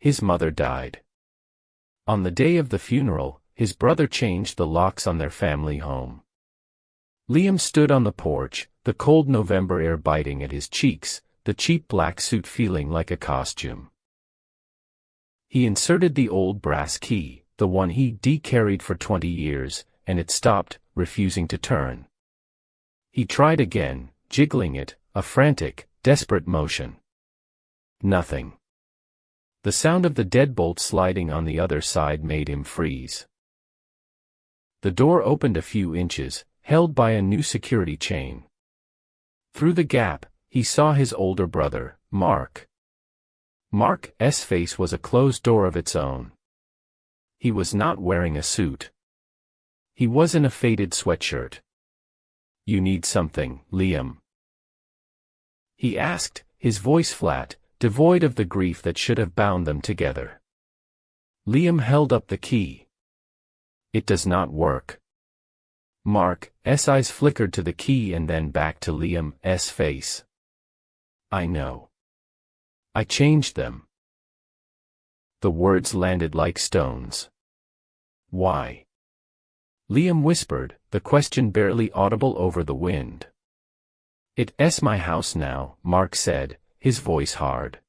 his mother died. On the day of the funeral, his brother changed the locks on their family home. Liam stood on the porch, the cold November air biting at his cheeks, the cheap black suit feeling like a costume. He inserted the old brass key, the one he carried for 20 years, and it stopped, refusing to turn. He tried again, jiggling it, a frantic, desperate motion. Nothing. The sound of the deadbolt sliding on the other side made him freeze. The door opened a few inches, held by a new security chain. Through the gap, he saw his older brother, Mark. Mark's face was a closed door of its own. He was not wearing a suit. He was in a faded sweatshirt. "You need something, Liam?" he asked, his voice flat, devoid of the grief that should have bound them together. Liam held up the key. "It does not work." Mark's eyes flickered to the key and then back to Liam's face. "I know. I changed them." The words landed like stones. "Why?" Liam whispered, the question barely audible over the wind. "It's my house now," Mark said, his voice hard.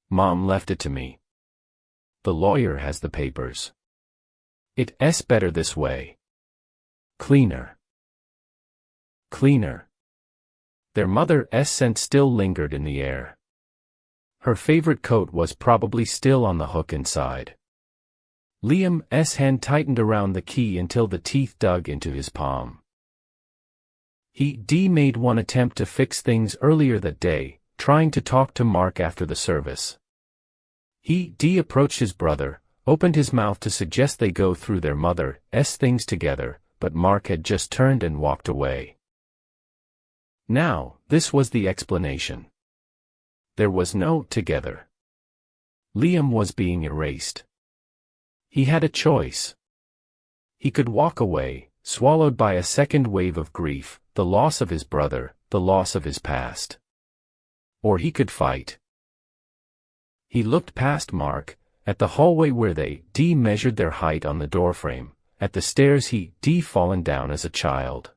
"Mom left it to me. The lawyer has the papers. It's better this way. Cleaner. Cleaner." Their mother's scent still lingered in the air. Her favorite coat was probably still on the hook inside. Liam's hand tightened around the key until the teeth dug into his palm. He made one attempt to fix things earlier that day, trying to talk to Mark after the service. He approached his brother, opened his mouth to suggest they go through their mother's things together, but Mark had just turned and walked away. Now, this was the explanation. There was no together. Liam was being erased. He had a choice. He could walk away, swallowed by a second wave of grief, the loss of his brother, the loss of his past. Or he could fight. He looked past Mark, at the hallway where they measured their height on the doorframe, at the stairs he fallen down as a child.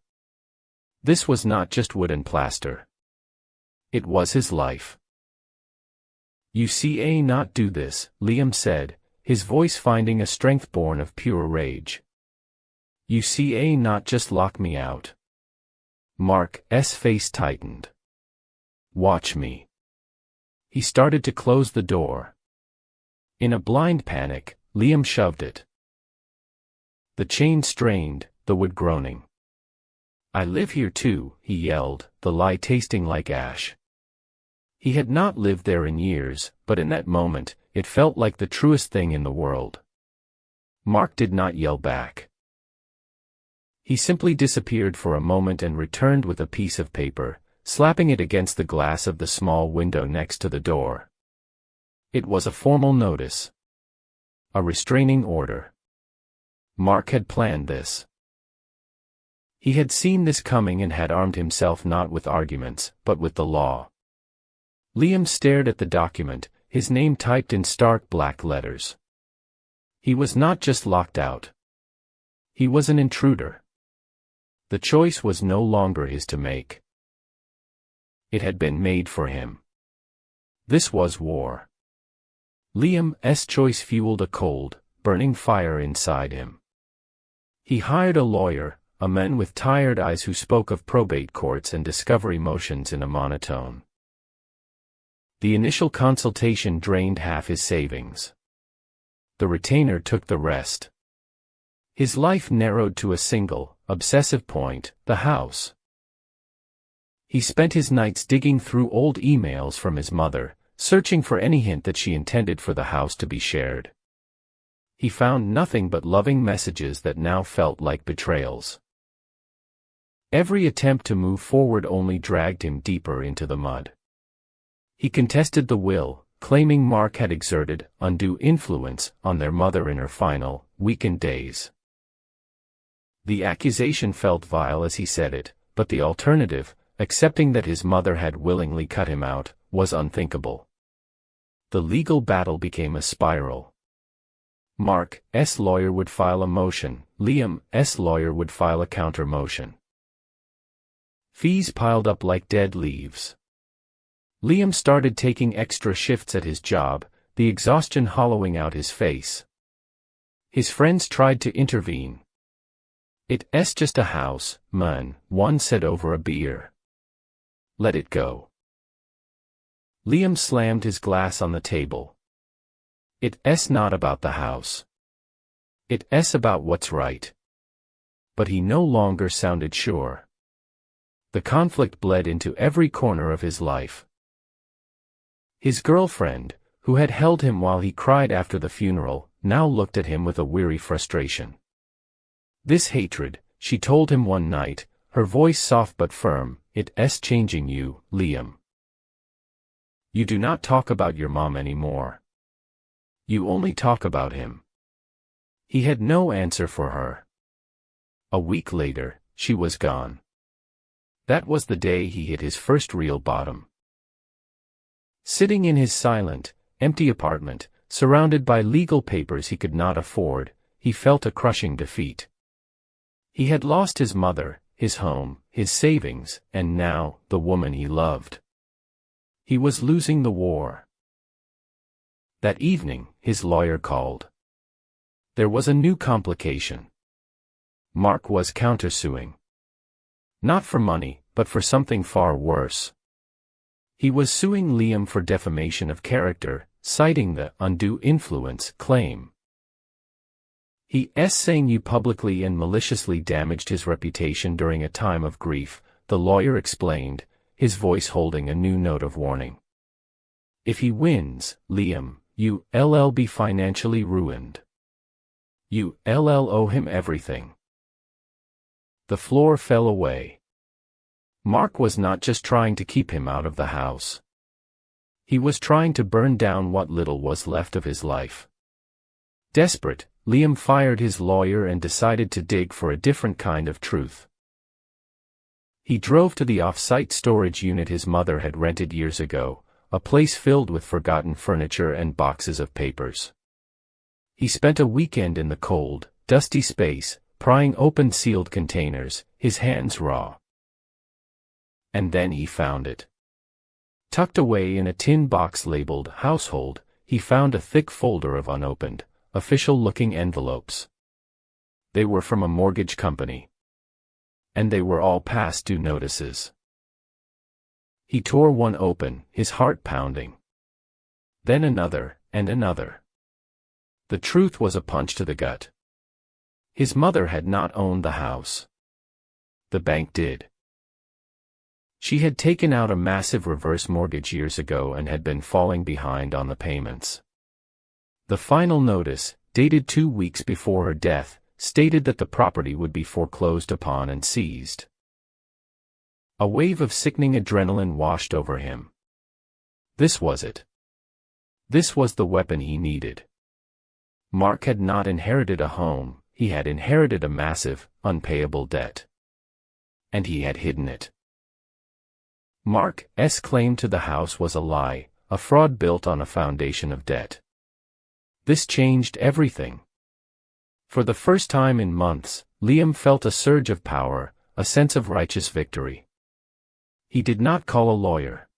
This was not just wood and plaster. It was his life. "You see, not do this," Liam said, his voice finding a strength born of pure rage. "You see, not just lock me out." Mark's face tightened. "Watch me." He started to close the door. In a blind panic, Liam shoved it. The chain strained, the wood groaning. "I live here too," he yelled, the lie tasting like ash. He had not lived there in years, but in that moment, it felt like the truest thing in the world. Mark did not yell back. He simply disappeared for a moment and returned with a piece of paper, slapping it against the glass of the small window next to the door. It was a formal notice. A restraining order. Mark had planned this. He had seen this coming and had armed himself not with arguments, but with the law. Liam stared at the document, his name typed in stark black letters. He was not just locked out. He was an intruder. The choice was no longer his to make. It had been made for him. This was war. Liam's choice fueled a cold, burning fire inside him. He hired a lawyer, a man with tired eyes who spoke of probate courts and discovery motions in a monotone. The initial consultation drained half his savings. The retainer took the rest. His life narrowed to a single, obsessive point, the house. He spent his nights digging through old emails from his mother, searching for any hint that she intended for the house to be shared. He found nothing but loving messages that now felt like betrayals. Every attempt to move forward only dragged him deeper into the mud. He contested the will, claiming Mark had exerted undue influence on their mother in her final, weakened days. The accusation felt vile as he said it, but the alternative, accepting that his mother had willingly cut him out, was unthinkable. The legal battle became a spiral. Mark's lawyer would file a motion, Liam's lawyer would file a counter-motion. Fees piled up like dead leaves. Liam started taking extra shifts at his job, the exhaustion hollowing out his face. His friends tried to intervene. "It's just a house, man," one said over a beer. "Let it go." Liam slammed his glass on the table. "It's not about the house. It's about what's right." But he no longer sounded sure. The conflict bled into every corner of his life. His girlfriend, who had held him while he cried after the funeral, now looked at him with a weary frustration. "This hatred," she told him one night, her voice soft but firm, "it's changing you, Liam. You do not talk about your mom anymore. You only talk about him." He had no answer for her. A week later, she was gone. That was the day he hit his first real bottom. Sitting in his silent, empty apartment, surrounded by legal papers he could not afford, he felt a crushing defeat. He had lost his mother, his home, his savings, and now, the woman he loved. He was losing the war. That evening, his lawyer called. There was a new complication. Mark was countersuing. Not for money, but for something far worse. He was suing Liam for defamation of character, citing the undue influence claim. He's saying you publicly and maliciously damaged his reputation during a time of grief, the lawyer explained, his voice holding a new note of warning. If he wins, Liam, you'll be financially ruined. You'll owe him everything. The floor fell away. Mark was not just trying to keep him out of the house. He was trying to burn down what little was left of his life. Desperate, Liam fired his lawyer and decided to dig for a different kind of truth. He drove to the off-site storage unit his mother had rented years ago, a place filled with forgotten furniture and boxes of papers. He spent a weekend in the cold, dusty space, prying open sealed containers, his hands raw. And then he found it. Tucked away in a tin box labeled "Household," he found a thick folder of unopened, official-looking envelopes. They were from a mortgage company. And they were all past due notices. He tore one open, his heart pounding. Then another, and another. The truth was a punch to the gut. His mother had not owned the house. The bank did. She had taken out a massive reverse mortgage years ago and had been falling behind on the payments. The final notice, dated 2 weeks before her death, stated that the property would be foreclosed upon and seized. A wave of sickening adrenaline washed over him. This was it. This was the weapon he needed. Mark had not inherited a home, he had inherited a massive, unpayable debt. And he had hidden it. Mark's claim to the house was a lie, a fraud built on a foundation of debt. This changed everything. For the first time in months, Liam felt a surge of power, a sense of righteous victory. He did not call a lawyer.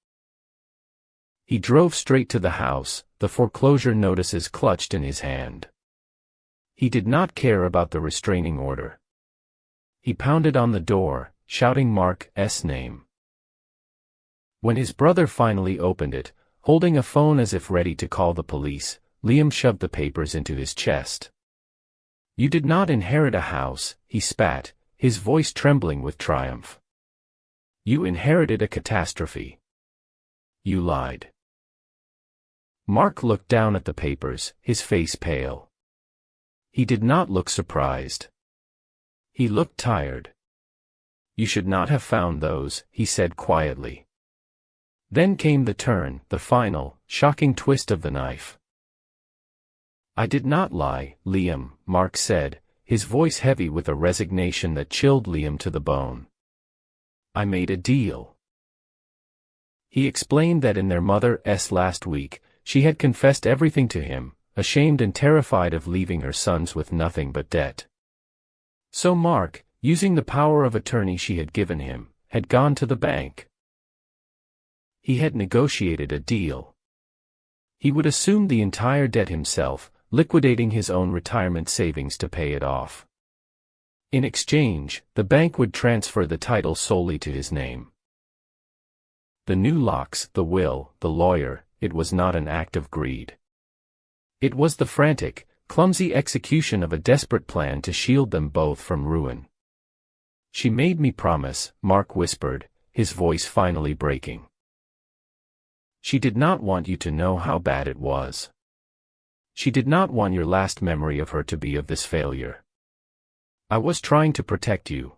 He drove straight to the house, the foreclosure notices clutched in his hand. He did not care about the restraining order. He pounded on the door, shouting Mark's name. When his brother finally opened it, holding a phone as if ready to call the police, Liam shoved the papers into his chest. "You did not inherit a house," he spat, his voice trembling with triumph. "You inherited a catastrophe. You lied." Mark looked down at the papers, his face pale. He did not look surprised. He looked tired. "You should not have found those," he said quietly. Then came the turn, the final, shocking twist of the knife. "I did not lie, Liam," Mark said, his voice heavy with a resignation that chilled Liam to the bone. "I made a deal." He explained that in their mother's last week, she had confessed everything to him, ashamed and terrified of leaving her sons with nothing but debt. So Mark, using the power of attorney she had given him, had gone to the bank. He had negotiated a deal. He would assume the entire debt himself, liquidating his own retirement savings to pay it off. In exchange, the bank would transfer the title solely to his name. The new locks, the will, the lawyer, it was not an act of greed. It was the frantic, clumsy execution of a desperate plan to shield them both from ruin. "She made me promise," Mark whispered, his voice finally breaking. "She did not want you to know how bad it was. She did not want your last memory of her to be of this failure. I was trying to protect you."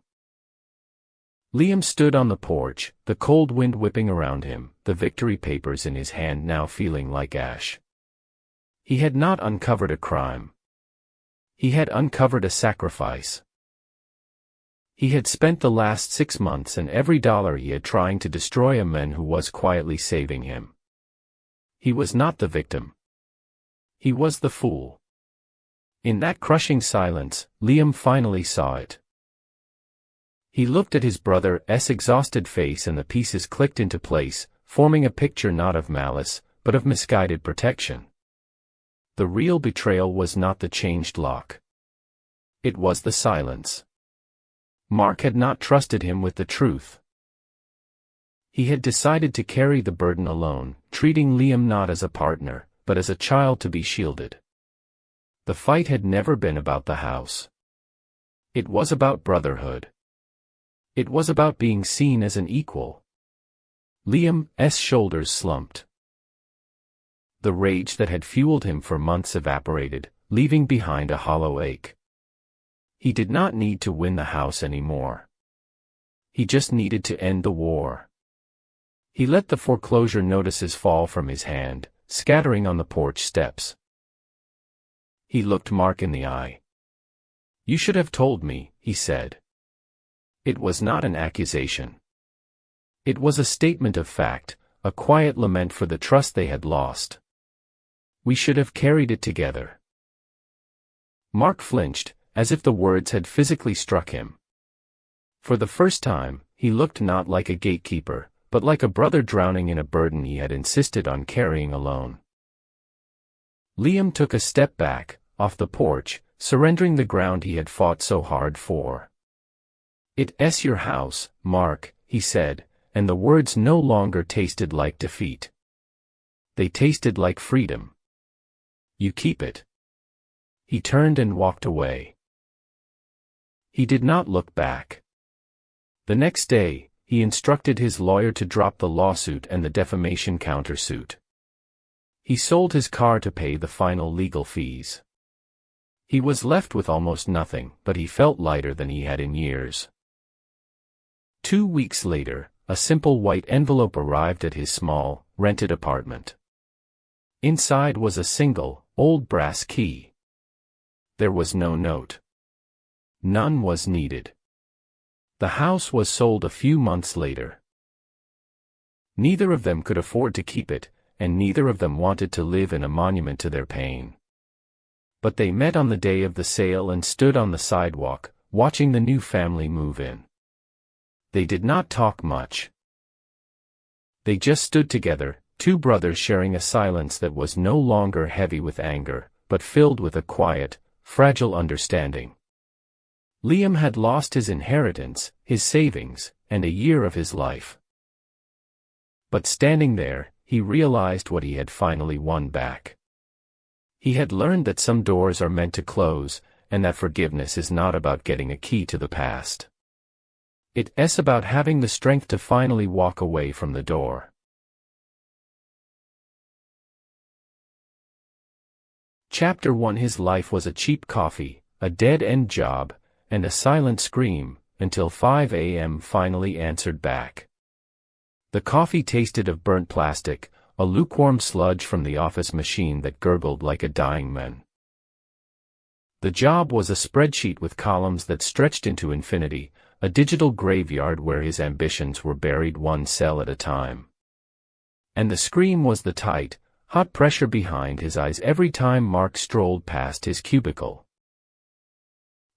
Liam stood on the porch, the cold wind whipping around him, the victory papers in his hand now feeling like ash. He had not uncovered a crime. He had uncovered a sacrifice. He had spent the last 6 months and every dollar he had trying to destroy a man who was quietly saving him. He was not the victim. He was the fool. In that crushing silence, Liam finally saw it. He looked at his brother's exhausted face and the pieces clicked into place, forming a picture not of malice, but of misguided protection. The real betrayal was not the changed lock. It was the silence. Mark had not trusted him with the truth. He had decided to carry the burden alone, treating Liam not as a partner, but as a child to be shielded. The fight had never been about the house. It was about brotherhood. It was about being seen as an equal. Liam's shoulders slumped. The rage that had fueled him for months evaporated, leaving behind a hollow ache. He did not need to win the house anymore. He just needed to end the war. He let the foreclosure notices fall from his hand, scattering on the porch steps. He looked Mark in the eye. "You should have told me," he said. It was not an accusation. It was a statement of fact, a quiet lament for the trust they had lost. "We should have carried it together." Mark flinched, as if the words had physically struck him. For the first time, he looked not like a gatekeeper, but like a brother drowning in a burden he had insisted on carrying alone. Liam took a step back, off the porch, surrendering the ground he had fought so hard for. "It's your house, Mark," he said, and the words no longer tasted like defeat. They tasted like freedom. "You keep it." He turned and walked away. He did not look back. The next day, he instructed his lawyer to drop the lawsuit and the defamation countersuit. He sold his car to pay the final legal fees. He was left with almost nothing, but he felt lighter than he had in years. 2 weeks later, a simple white envelope arrived at his small, rented apartment. Inside was a single, old brass key. There was no note. None was needed. The house was sold a few months later. Neither of them could afford to keep it, and neither of them wanted to live in a monument to their pain. But they met on the day of the sale and stood on the sidewalk, watching the new family move in. They did not talk much. They just stood together, two brothers sharing a silence that was no longer heavy with anger, but filled with a quiet, fragile understanding. Liam had lost his inheritance, his savings, and a year of his life. But standing there, he realized what he had finally won back. He had learned that some doors are meant to close, and that forgiveness is not about getting a key to the past. It's about having the strength to finally walk away from the door. Chapter 1. His life was a cheap coffee, a dead-end job, and a silent scream, until 5 a.m. finally answered back. The coffee tasted of burnt plastic, a lukewarm sludge from the office machine that gurgled like a dying man. The job was a spreadsheet with columns that stretched into infinity, a digital graveyard where his ambitions were buried one cell at a time. And the scream was the tight, hot pressure behind his eyes every time Mark strolled past his cubicle.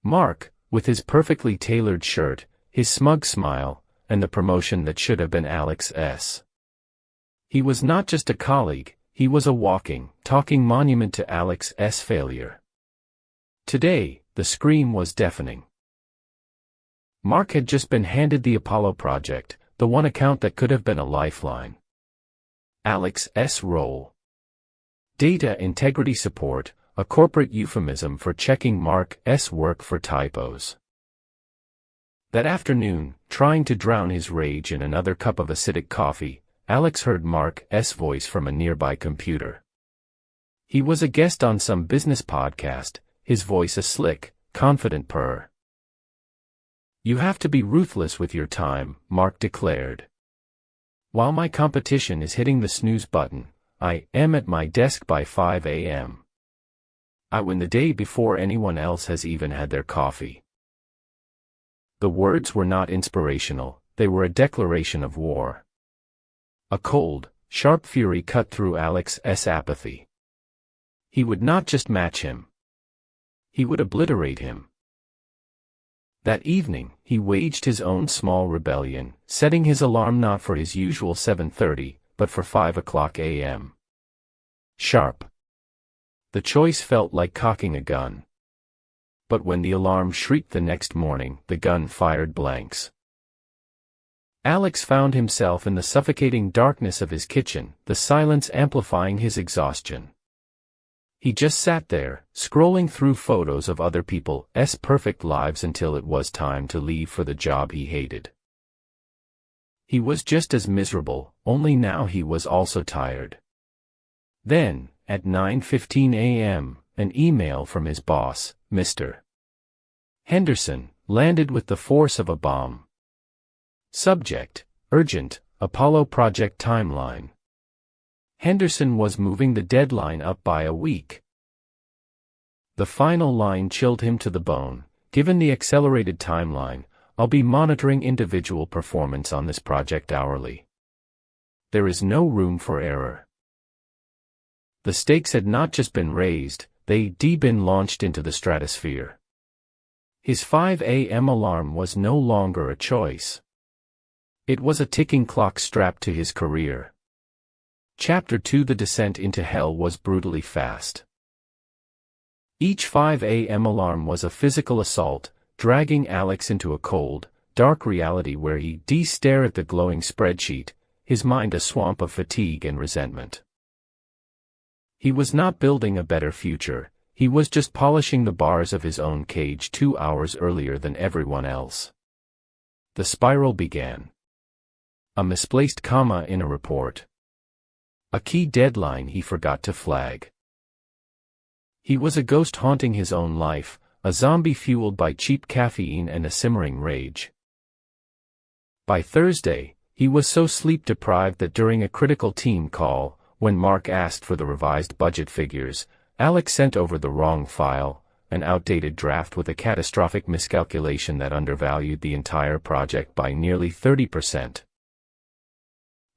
Mark, with his perfectly tailored shirt, his smug smile, and the promotion that should have been Alex's. He was not just a colleague, he was a walking, talking monument to Alex's failure. Today, the scream was deafening. Mark had just been handed the Apollo project, the one account that could have been a lifeline. Alex's role. Data integrity support, a corporate euphemism for checking Mark's work for typos. That afternoon, trying to drown his rage in another cup of acidic coffee, Alex heard Mark's voice from a nearby computer. He was a guest on some business podcast, his voice a slick, confident purr. "You have to be ruthless with your time," Mark declared. "While my competition is hitting the snooze button, I am at my desk by 5 a.m. I win the day before anyone else has even had their coffee." The words were not inspirational, they were a declaration of war. A cold, sharp fury cut through Alex's apathy. He would not just match him. He would obliterate him. That evening, he waged his own small rebellion, setting his alarm not for his usual 7:30, but for 5 a.m. Sharp. The choice felt like cocking a gun. But when the alarm shrieked the next morning, the gun fired blanks. Alex found himself in the suffocating darkness of his kitchen, the silence amplifying his exhaustion. He just sat there, scrolling through photos of other people's perfect lives until it was time to leave for the job he hated. He was just as miserable, only now he was also tired. Then, at 9:15 a.m., an email from his boss, Mr. Henderson, landed with the force of a bomb. Subject: Urgent, Apollo Project Timeline. Henderson was moving the deadline up by a week. The final line chilled him to the bone. "Given the accelerated timeline, I'll be monitoring individual performance on this project hourly. There is no room for error." The stakes had not just been raised, they'd been launched into the stratosphere. His 5 a.m. alarm was no longer a choice. It was a ticking clock strapped to his career. Chapter 2: The descent into hell was brutally fast. Each 5 a.m. alarm was a physical assault, dragging Alex into a cold, dark reality where he'd stare at the glowing spreadsheet, his mind a swamp of fatigue and resentment. He was not building a better future, he was just polishing the bars of his own cage 2 hours earlier than everyone else. The spiral began. A misplaced comma in a report. A key deadline he forgot to flag. He was a ghost haunting his own life, a zombie fueled by cheap caffeine and a simmering rage. By Thursday, he was so sleep-deprived that during a critical team call, when Mark asked for the revised budget figures, Alex sent over the wrong file, an outdated draft with a catastrophic miscalculation that undervalued the entire project by nearly 30%.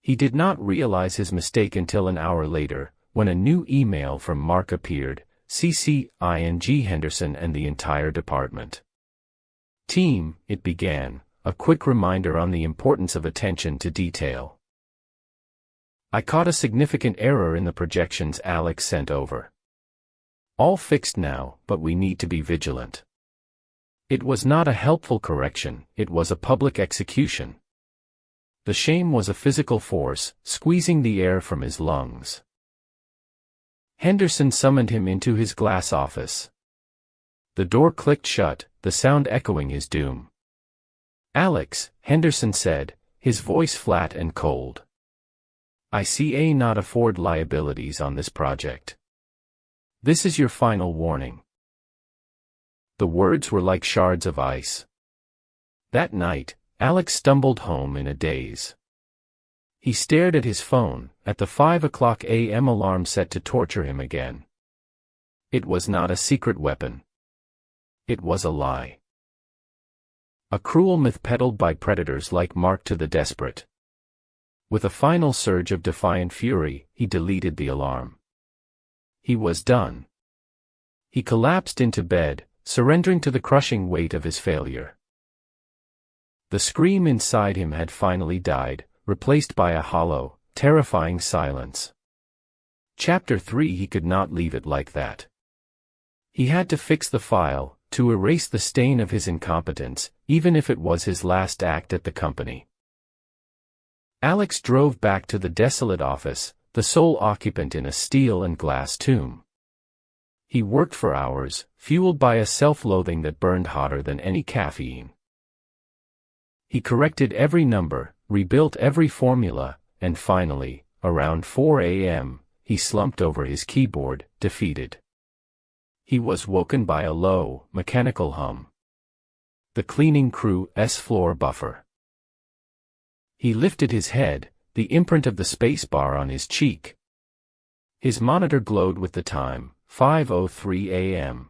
He did not realize his mistake until an hour later, when a new email from Mark appeared, CC ING Henderson and the entire department. "Team," it began, a quick reminder on the importance of attention to detail. "I caught a significant error in the projections Alex sent over. All fixed now, but we need to be vigilant." It was not a helpful correction, it was a public execution. The shame was a physical force, squeezing the air from his lungs. Henderson summoned him into his glass office. The door clicked shut, the sound echoing his doom. "Alex," Henderson said, his voice flat and cold. "I not afford liabilities on this project. This is your final warning." The words were like shards of ice. That night, Alex stumbled home in a daze. He stared at his phone, at the 5 a.m. alarm set to torture him again. It was not a secret weapon. It was a lie. A cruel myth peddled by predators like Mark to the desperate. With a final surge of defiant fury, he deleted the alarm. He was done. He collapsed into bed, surrendering to the crushing weight of his failure. The scream inside him had finally died, replaced by a hollow, terrifying silence. Chapter 3. He could not leave it like that. He had to fix the file, to erase the stain of his incompetence, even if it was his last act at the company. Alex drove back to the desolate office, the sole occupant in a steel and glass tomb. He worked for hours, fueled by a self-loathing that burned hotter than any caffeine. He corrected every number, rebuilt every formula, and finally, around 4 a.m., he slumped over his keyboard, defeated. He was woken by a low, mechanical hum. The cleaning crew's floor buffer. He lifted his head, the imprint of the spacebar on his cheek. His monitor glowed with the time, 5:03 a.m.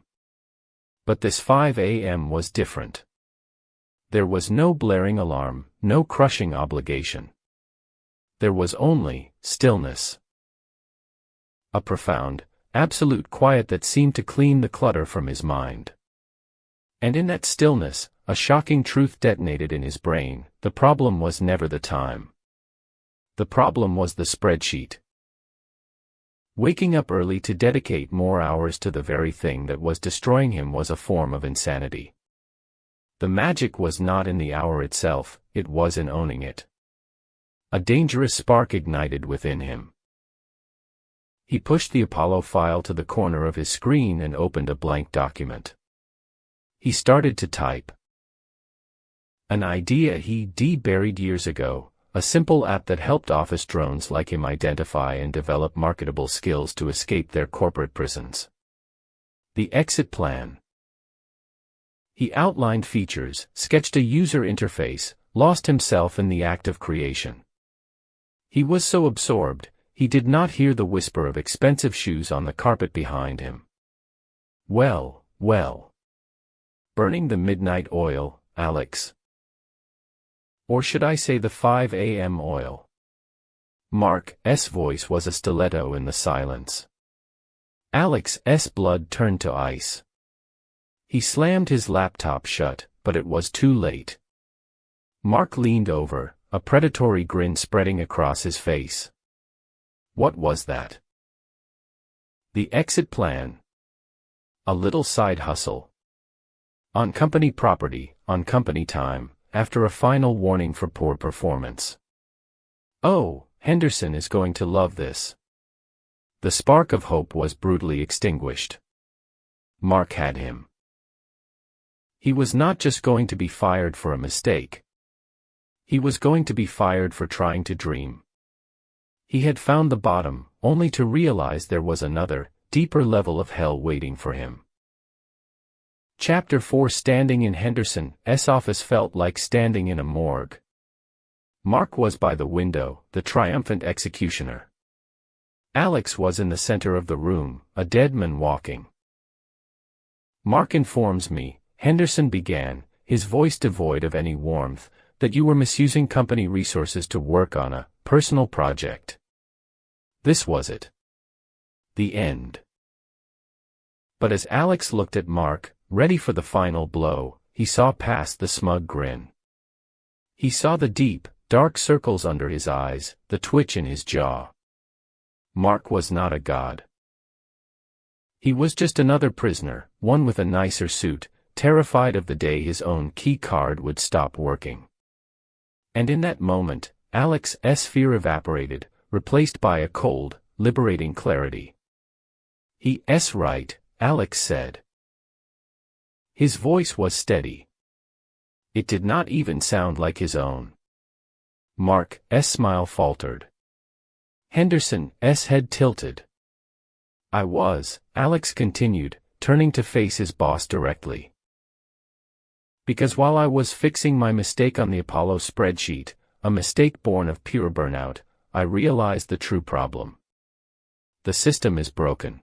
But this 5 a.m. was different. There was no blaring alarm, no crushing obligation. There was only stillness. A profound, absolute quiet that seemed to clean the clutter from his mind. And in that stillness, a shocking truth detonated in his brain: the problem was never the time. The problem was the spreadsheet. Waking up early to dedicate more hours to the very thing that was destroying him was a form of insanity. The magic was not in the hour itself, it was in owning it. A dangerous spark ignited within him. He pushed the Apollo file to the corner of his screen and opened a blank document. He started to type. An idea he'd buried years ago, a simple app that helped office drones like him identify and develop marketable skills to escape their corporate prisons. The exit plan. He outlined features, sketched a user interface, lost himself in the act of creation. He was so absorbed, he did not hear the whisper of expensive shoes on the carpet behind him. Well. Burning the midnight oil, Alex. Or should I say the 5 a.m. oil? Mark's voice was a stiletto in the silence. Alex's blood turned to ice. He slammed his laptop shut, but it was too late. Mark leaned over, a predatory grin spreading across his face. What was that? The exit plan. A little side hustle. On company property, on company time, after a final warning for poor performance. Oh, Henderson is going to love this. The spark of hope was brutally extinguished. Mark had him. He was not just going to be fired for a mistake. He was going to be fired for trying to dream. He had found the bottom, only to realize there was another, deeper level of hell waiting for him. Chapter 4. Standing in Henderson's office felt like standing in a morgue. Mark was by the window, the triumphant executioner. Alex was in the center of the room, a dead man walking. Mark informs me, Henderson began, his voice devoid of any warmth, that you were misusing company resources to work on a personal project. This was it. The end. But as Alex looked at Mark, ready for the final blow, he saw past the smug grin. He saw the deep, dark circles under his eyes, the twitch in his jaw. Mark was not a god. He was just another prisoner, one with a nicer suit, terrified of the day his own key card would stop working. And in that moment, Alex's fear evaporated, replaced by a cold, liberating clarity. He's right, Alex said. His voice was steady. It did not even sound like his own. Mark's smile faltered. Henderson's head tilted. Alex continued, turning to face his boss directly. Because while I was fixing my mistake on the Apollo spreadsheet, a mistake born of pure burnout, I realized the true problem. The system is broken.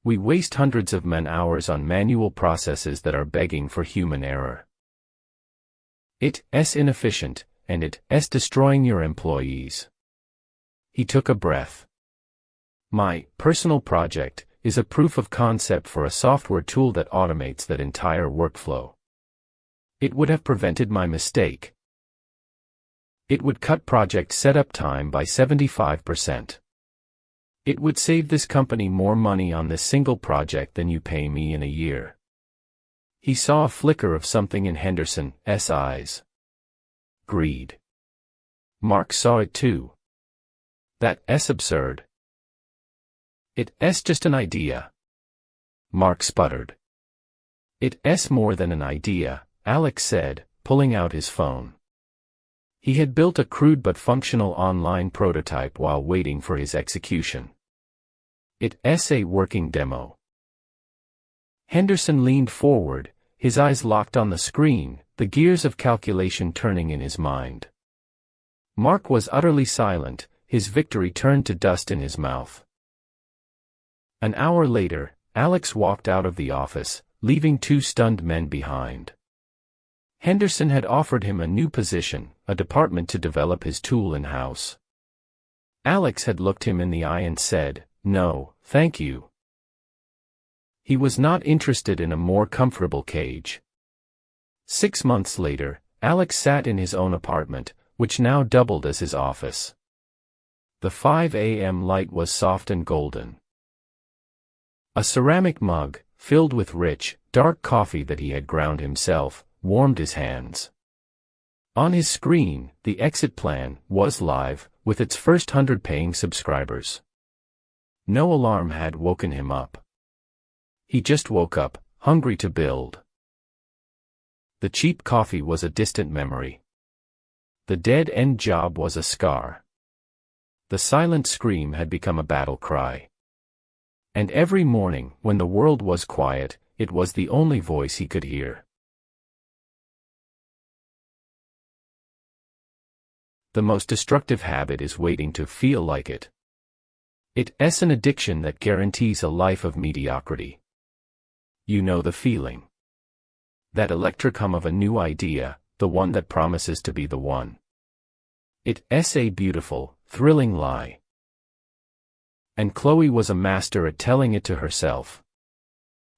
We waste hundreds of man-hours on manual processes that are begging for human error. It's inefficient, and it's destroying your employees. He took a breath. My personal project is a proof of concept for a software tool that automates that entire workflow. It would have prevented my mistake. It would cut project setup time by 75%. It would save this company more money on this single project than you pay me in a year. He saw a flicker of something in Henderson's eyes. Greed. Mark saw it too. That's absurd. It's just an idea. Mark sputtered. It's more than an idea, Alex said, pulling out his phone. He had built a crude but functional online prototype while waiting for his execution. It's a working demo. Henderson leaned forward, his eyes locked on the screen, the gears of calculation turning in his mind. Mark was utterly silent, his victory turned to dust in his mouth. An hour later, Alex walked out of the office, leaving 2 stunned men behind. Henderson had offered him a new position, a department to develop his tool in-house. Alex had looked him in the eye and said, "No, thank you." He was not interested in a more comfortable cage. 6 months later, Alex sat in his own apartment, which now doubled as his office. The 5 a.m. light was soft and golden. A ceramic mug, filled with rich, dark coffee that he had ground himself, warmed his hands. On his screen, the exit plan was live, with its first 100 paying subscribers. No alarm had woken him up. He just woke up, hungry to build. The cheap coffee was a distant memory. The dead-end job was a scar. The silent scream had become a battle cry. And every morning, when the world was quiet, it was the only voice he could hear. The most destructive habit is waiting to feel like it. It's an addiction that guarantees a life of mediocrity. You know the feeling. That electric hum of a new idea, the one that promises to be the one. It's a beautiful, thrilling lie. And Chloe was a master at telling it to herself.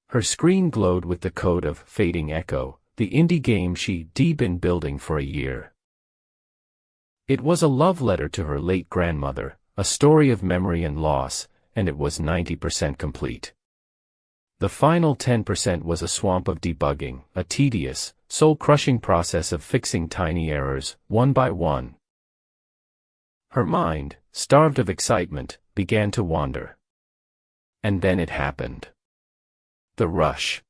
Her screen glowed with the code of Fading Echo, the indie game she'd been building for a year. It was a love letter to her late grandmother, a story of memory and loss, and it was 90% complete. The final 10% was a swamp of debugging, a tedious, soul-crushing process of fixing tiny errors, one by one. Her mind, starved of excitement, began to wander. And then it happened. The rush.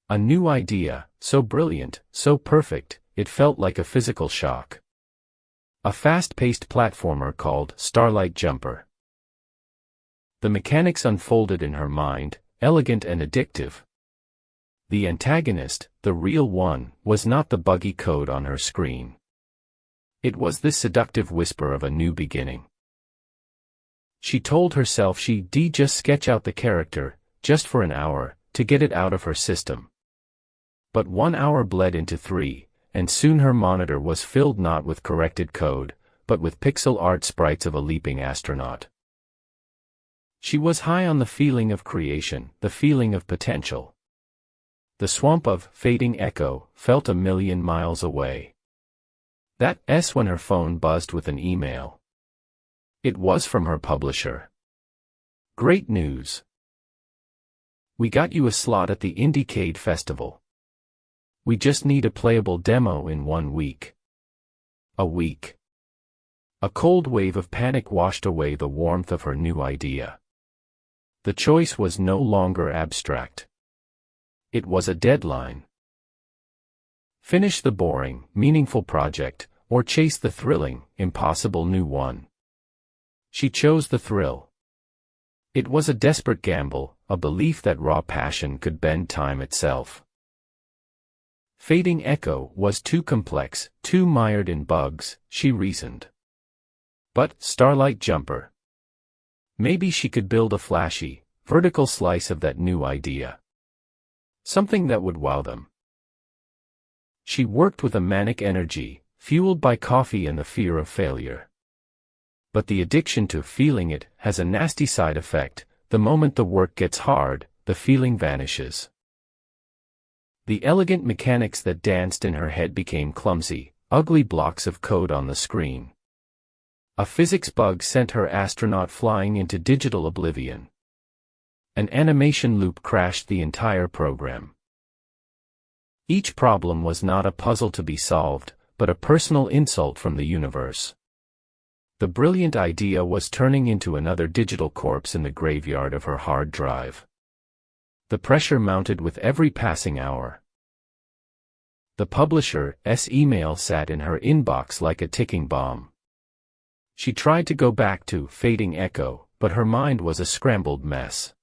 A new idea, so brilliant, so perfect, it felt like a physical shock. A fast-paced platformer called Starlight Jumper. The mechanics unfolded in her mind, elegant and addictive. The antagonist, the real one, was not the buggy code on her screen. It was this seductive whisper of a new beginning. She told herself she'd just sketch out the character, just for an hour, to get it out of her system. But 1 hour bled into 3, and soon her monitor was filled not with corrected code, but with pixel art sprites of a leaping astronaut. She was high on the feeling of creation, the feeling of potential. The swamp of Fading Echo felt 1,000,000 miles away. That's when her phone buzzed with an email. It was from her publisher. Great news. We got you a slot at the Indiecade Festival. We just need a playable demo in 1 week. A week. A cold wave of panic washed away the warmth of her new idea. The choice was no longer abstract. It was a deadline. Finish the boring, meaningful project, or chase the thrilling, impossible new one. She chose the thrill. It was a desperate gamble, a belief that raw passion could bend time itself. Fading Echo was too complex, too mired in bugs, she reasoned. But Starlight Jumper. Maybe she could build a flashy, vertical slice of that new idea. Something that would wow them. She worked with a manic energy, fueled by coffee and the fear of failure. But the addiction to feeling it has a nasty side effect. The moment the work gets hard, the feeling vanishes. The elegant mechanics that danced in her head became clumsy, ugly blocks of code on the screen. A physics bug sent her astronaut flying into digital oblivion. An animation loop crashed the entire program. Each problem was not a puzzle to be solved, but a personal insult from the universe. The brilliant idea was turning into another digital corpse in the graveyard of her hard drive. The pressure mounted with every passing hour. The publisher's email sat in her inbox like a ticking bomb. She tried to go back to Fading Echo, but her mind was a scrambled mess.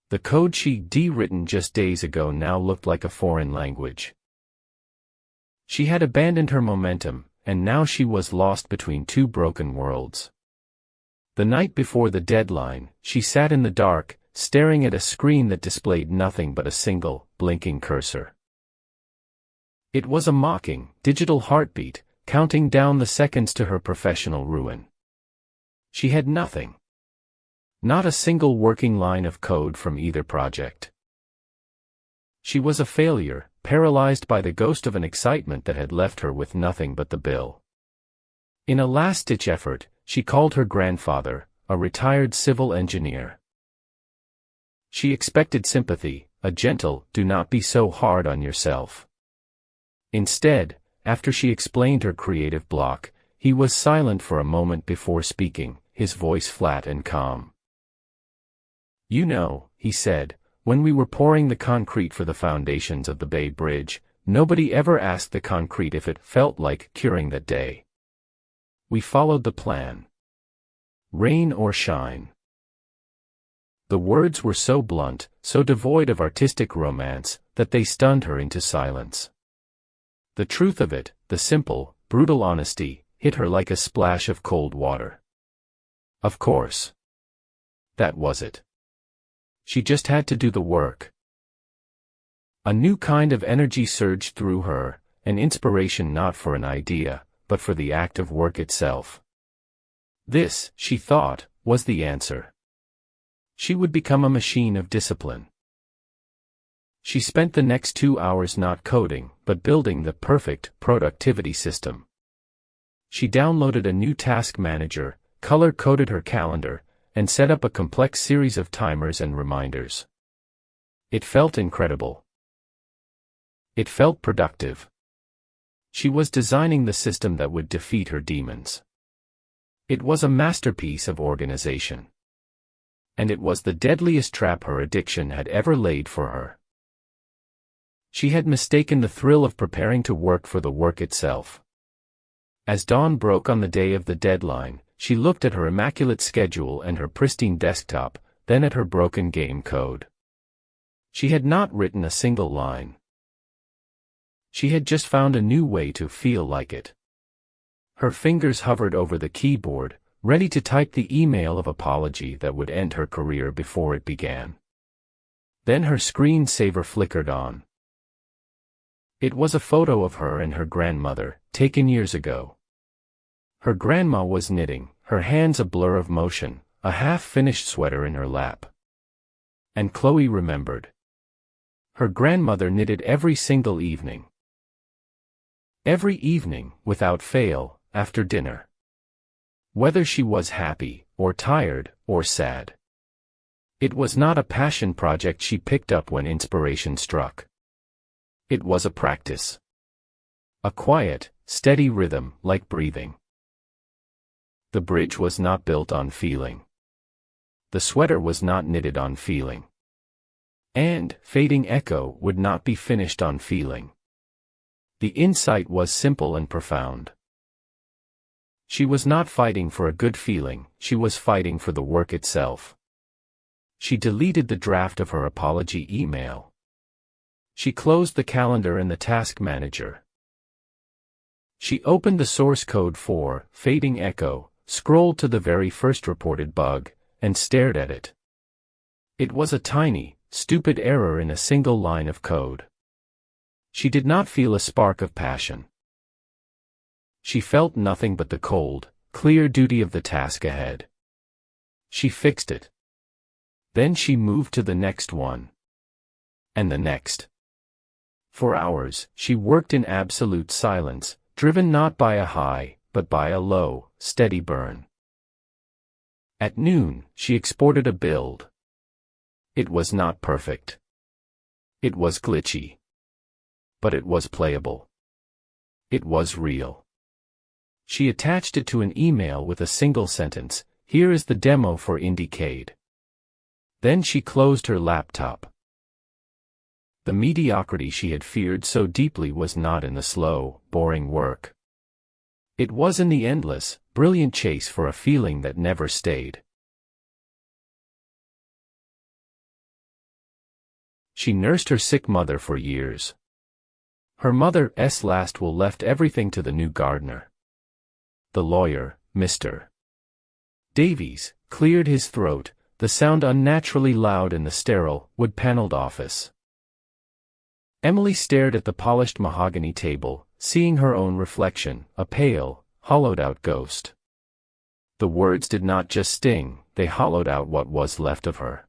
The code she'd written just days ago now looked like a foreign language. She had abandoned her momentum, and now she was lost between two broken worlds. The night before the deadline, she sat in the dark, staring at a screen that displayed nothing but a single, blinking cursor. It was a mocking, digital heartbeat, counting down the seconds to her professional ruin. She had nothing. Not a single working line of code from either project. She was a failure, paralyzed by the ghost of an excitement that had left her with nothing but the bill. In a last-ditch effort, she called her grandfather, a retired civil engineer. She expected sympathy, a gentle, "Do not be so hard on yourself." Instead, after she explained her creative block, he was silent for a moment before speaking, his voice flat and calm. "You know," he said, "when we were pouring the concrete for the foundations of the Bay Bridge, nobody ever asked the concrete if it felt like curing that day. We followed the plan. Rain or shine." The words were so blunt, so devoid of artistic romance, that they stunned her into silence. The truth of it, the simple, brutal honesty, hit her like a splash of cold water. Of course. That was it. She just had to do the work. A new kind of energy surged through her, an inspiration not for an idea, but for the act of work itself. This, she thought, was the answer. She would become a machine of discipline. She spent the next 2 hours not coding, but building the perfect productivity system. She downloaded a new task manager, color-coded her calendar, and set up a complex series of timers and reminders. It felt incredible. It felt productive. She was designing the system that would defeat her demons. It was a masterpiece of organization. And it was the deadliest trap her addiction had ever laid for her. She had mistaken the thrill of preparing to work for the work itself. As dawn broke on the day of the deadline, she looked at her immaculate schedule and her pristine desktop, then at her broken game code. She had not written a single line. She had just found a new way to feel like it. Her fingers hovered over the keyboard, ready to type the email of apology that would end her career before it began. Then her screensaver flickered on. It was a photo of her and her grandmother, taken years ago. Her grandma was knitting, her hands a blur of motion, a half-finished sweater in her lap. And Chloe remembered. Her grandmother knitted every single evening. Every evening, without fail, after dinner. Whether she was happy, or tired, or sad. It was not a passion project she picked up when inspiration struck. It was a practice. A quiet, steady rhythm, like breathing. The bridge was not built on feeling. The sweater was not knitted on feeling. And Fading Echo would not be finished on feeling. The insight was simple and profound. She was not fighting for a good feeling, she was fighting for the work itself. She deleted the draft of her apology email. She closed the calendar and the task manager. She opened the source code for Fading Echo, scrolled to the very first reported bug, and stared at it. It was a tiny, stupid error in a single line of code. She did not feel a spark of passion. She felt nothing but the cold, clear duty of the task ahead. She fixed it. Then she moved to the next one. And the next. For hours, she worked in absolute silence, driven not by a high, but by a low, steady burn. At noon, she exported a build. It was not perfect. It was glitchy. But it was playable. It was real. She attached it to an email with a single sentence: "Here is the demo for Indiecade." Then she closed her laptop. The mediocrity she had feared so deeply was not in the slow, boring work. It was in the endless, brilliant chase for a feeling that never stayed. She nursed her sick mother for years. Her mother's last will left everything to the new gardener. The lawyer, Mr. Davies, cleared his throat, the sound unnaturally loud in the sterile, wood-paneled office. Emily stared at the polished mahogany table, seeing her own reflection, a pale, hollowed-out ghost. The words did not just sting, they hollowed out what was left of her.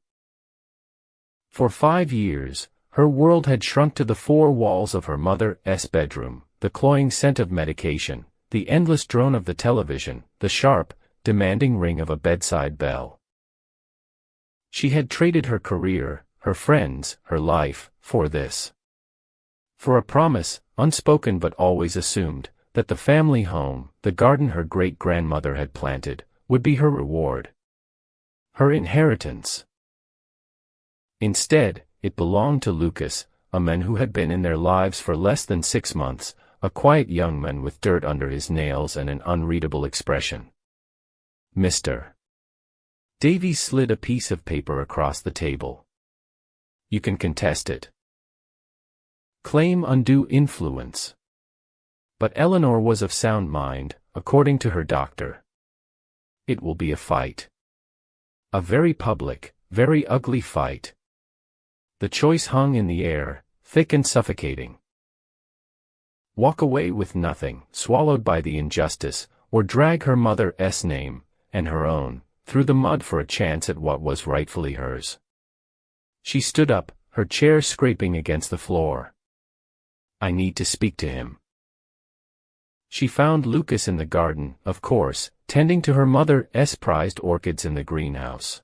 For 5 years, her world had shrunk to the 4 walls of her mother's bedroom, the cloying scent of medication, the endless drone of the television, the sharp, demanding ring of a bedside bell. She had traded her career, her friends, her life, for this. For a promise, unspoken but always assumed, that the family home, the garden her great-grandmother had planted, would be her reward. Her inheritance. Instead, it belonged to Lucas, a man who had been in their lives for less than 6 months, a quiet young man with dirt under his nails and an unreadable expression. Mr. Davies slid a piece of paper across the table. You can contest it. Claim undue influence. But Eleanor was of sound mind, according to her doctor. It will be a fight. A very public, very ugly fight. The choice hung in the air, thick and suffocating. Walk away with nothing, swallowed by the injustice, or drag her mother's name, and her own, through the mud for a chance at what was rightfully hers. She stood up, her chair scraping against the floor. I need to speak to him. She found Lucas in the garden, of course, tending to her mother's prized orchids in the greenhouse.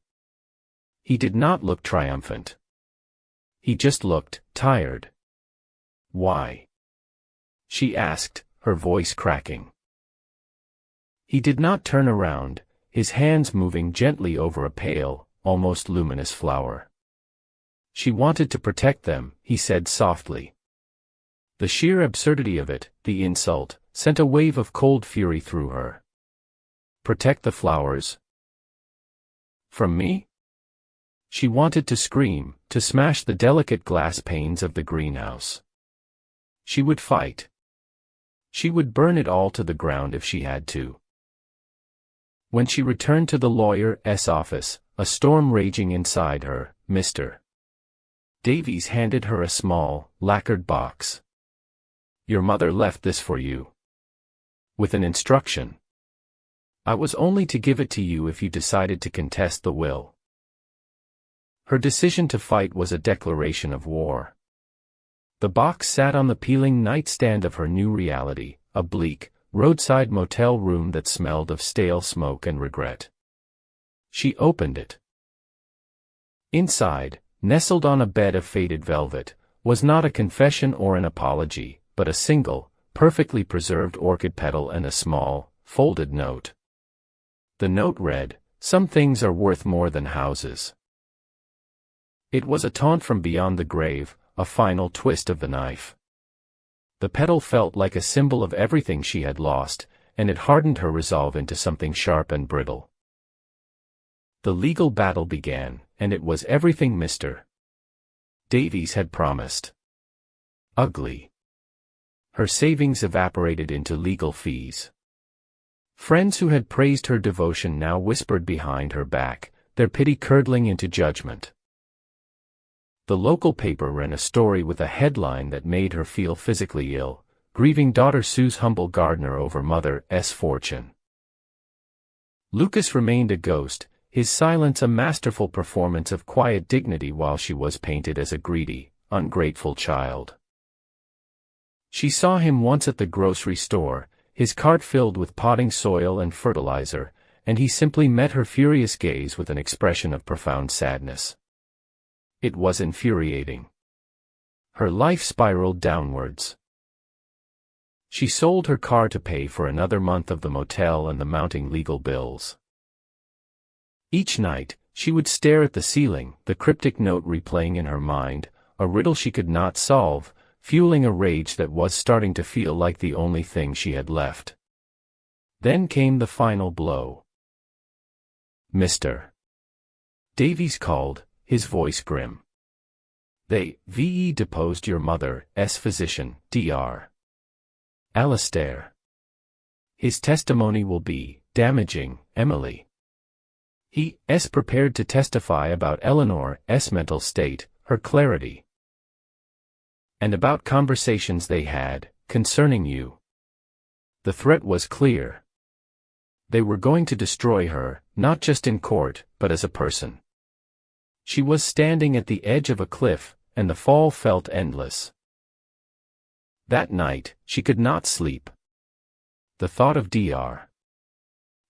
He did not look triumphant. He just looked tired. Why? She asked, her voice cracking. He did not turn around, his hands moving gently over a pale, almost luminous flower. She wanted to protect them, he said softly. The sheer absurdity of it, the insult, sent a wave of cold fury through her. Protect the flowers? From me? She wanted to scream, to smash the delicate glass panes of the greenhouse. She would fight. She would burn it all to the ground if she had to. When she returned to the lawyer's office, a storm raging inside her, Mr. Davies handed her a small, lacquered box. Your mother left this for you. With an instruction. I was only to give it to you if you decided to contest the will. Her decision to fight was a declaration of war. The box sat on the peeling nightstand of her new reality, a bleak, roadside motel room that smelled of stale smoke and regret. She opened it. Inside, nestled on a bed of faded velvet, was not a confession or an apology, but a single, perfectly preserved orchid petal and a small, folded note. The note read, "Some things are worth more than houses." It was a taunt from beyond the grave, a final twist of the knife. The petal felt like a symbol of everything she had lost, and it hardened her resolve into something sharp and brittle. The legal battle began, and it was everything Mr. Davies had promised. Ugly. Her savings evaporated into legal fees. Friends who had praised her devotion now whispered behind her back, their pity curdling into judgment. The local paper ran a story with a headline that made her feel physically ill. grieving daughter Sue's humble gardener over mother's fortune. Lucas remained a ghost, his silence a masterful performance of quiet dignity while she was painted as a greedy, ungrateful child. She saw him once at the grocery store, his cart filled with potting soil and fertilizer, and he simply met her furious gaze with an expression of profound sadness. It was infuriating. Her life spiraled downwards. She sold her car to pay for another month of the motel and the mounting legal bills. Each night, she would stare at the ceiling, the cryptic note replaying in her mind, a riddle she could not solve, fueling a rage that was starting to feel like the only thing she had left. Then came the final blow. Mr. Davies called, his voice grim. They deposed your mother's physician, Dr. Alastair. His testimony will be damaging, Emily. He prepared to testify about Eleanor's mental state, her clarity, and about conversations they had, concerning you. The threat was clear. They were going to destroy her, not just in court, but as a person. She was standing at the edge of a cliff, and the fall felt endless. That night, she could not sleep. The thought of Dr.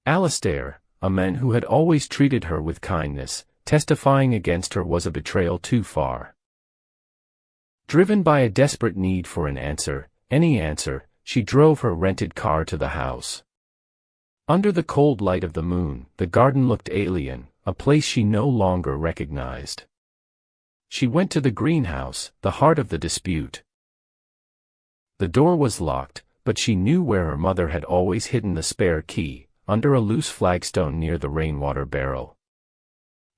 Alastair, a man who had always treated her with kindness, testifying against her was a betrayal too far. Driven by a desperate need for an answer, any answer, she drove her rented car to the house. Under the cold light of the moon, the garden looked alien, a place she no longer recognized. She went to the greenhouse, the heart of the dispute. The door was locked, but she knew where her mother had always hidden the spare key, under a loose flagstone near the rainwater barrel.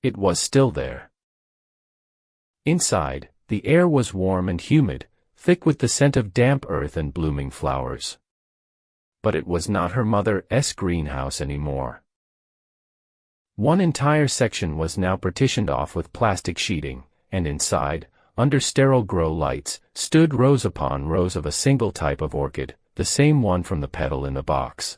It was still there. Inside, the air was warm and humid, thick with the scent of damp earth and blooming flowers. But it was not her mother's greenhouse anymore. One entire section was now partitioned off with plastic sheeting, and inside, under sterile grow lights, stood rows upon rows of a single type of orchid, the same one from the petal in the box.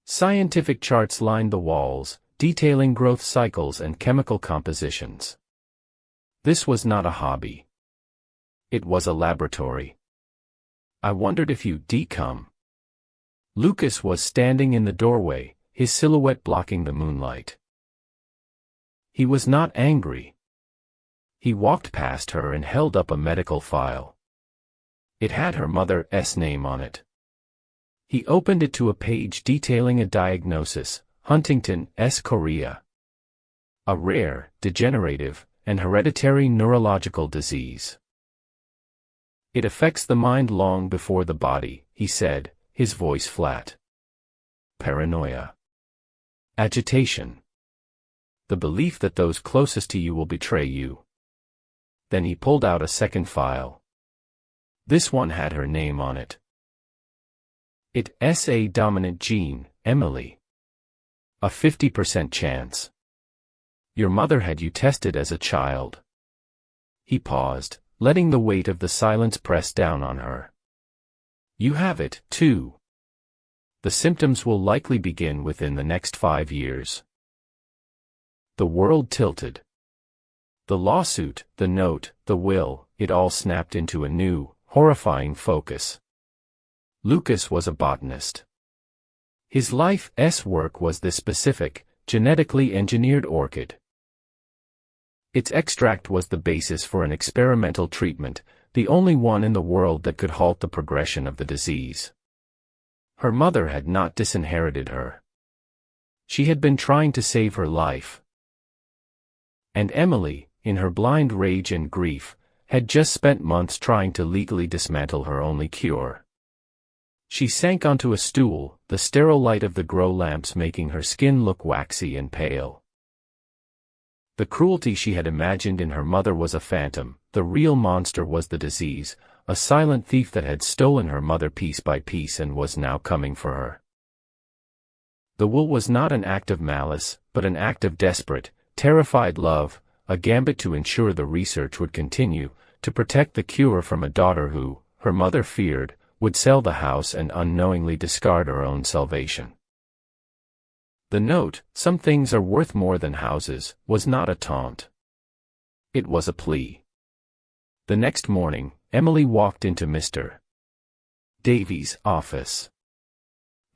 Scientific charts lined the walls, detailing growth cycles and chemical compositions. This was not a hobby. It was a laboratory. I wondered if you'd come. Lucas was standing in the doorway, his silhouette blocking the moonlight. He was not angry. He walked past her and held up a medical file. It had her mother's name on it. He opened it to a page detailing a diagnosis, Huntington's chorea. A rare, degenerative, and hereditary neurological disease. It affects the mind long before the body, he said, his voice flat. Paranoia. Agitation. The belief that those closest to you will betray you. Then he pulled out a second file. This one had her name on it. It's a dominant gene, Emily. A 50% chance. Your mother had you tested as a child. He paused, letting the weight of the silence press down on her. You have it, too. The symptoms will likely begin within the next 5 years. The world tilted. The lawsuit, the note, the will, it all snapped into a new, horrifying focus. Lucas was a botanist. His life's work was this specific, genetically engineered orchid. Its extract was the basis for an experimental treatment, the only one in the world that could halt the progression of the disease. Her mother had not disinherited her. She had been trying to save her life. And Emily, in her blind rage and grief, had just spent months trying to legally dismantle her only cure. She sank onto a stool, the sterile light of the grow lamps making her skin look waxy and pale. The cruelty she had imagined in her mother was a phantom, the real monster was the disease, a silent thief that had stolen her mother piece by piece and was now coming for her. The will was not an act of malice, but an act of desperate, terrified love, a gambit to ensure the research would continue, to protect the cure from a daughter who, her mother feared, would sell the house and unknowingly discard her own salvation. The note, "Some things are worth more than houses," was not a taunt. It was a plea. The next morning, Emily walked into Mr. Davies' office.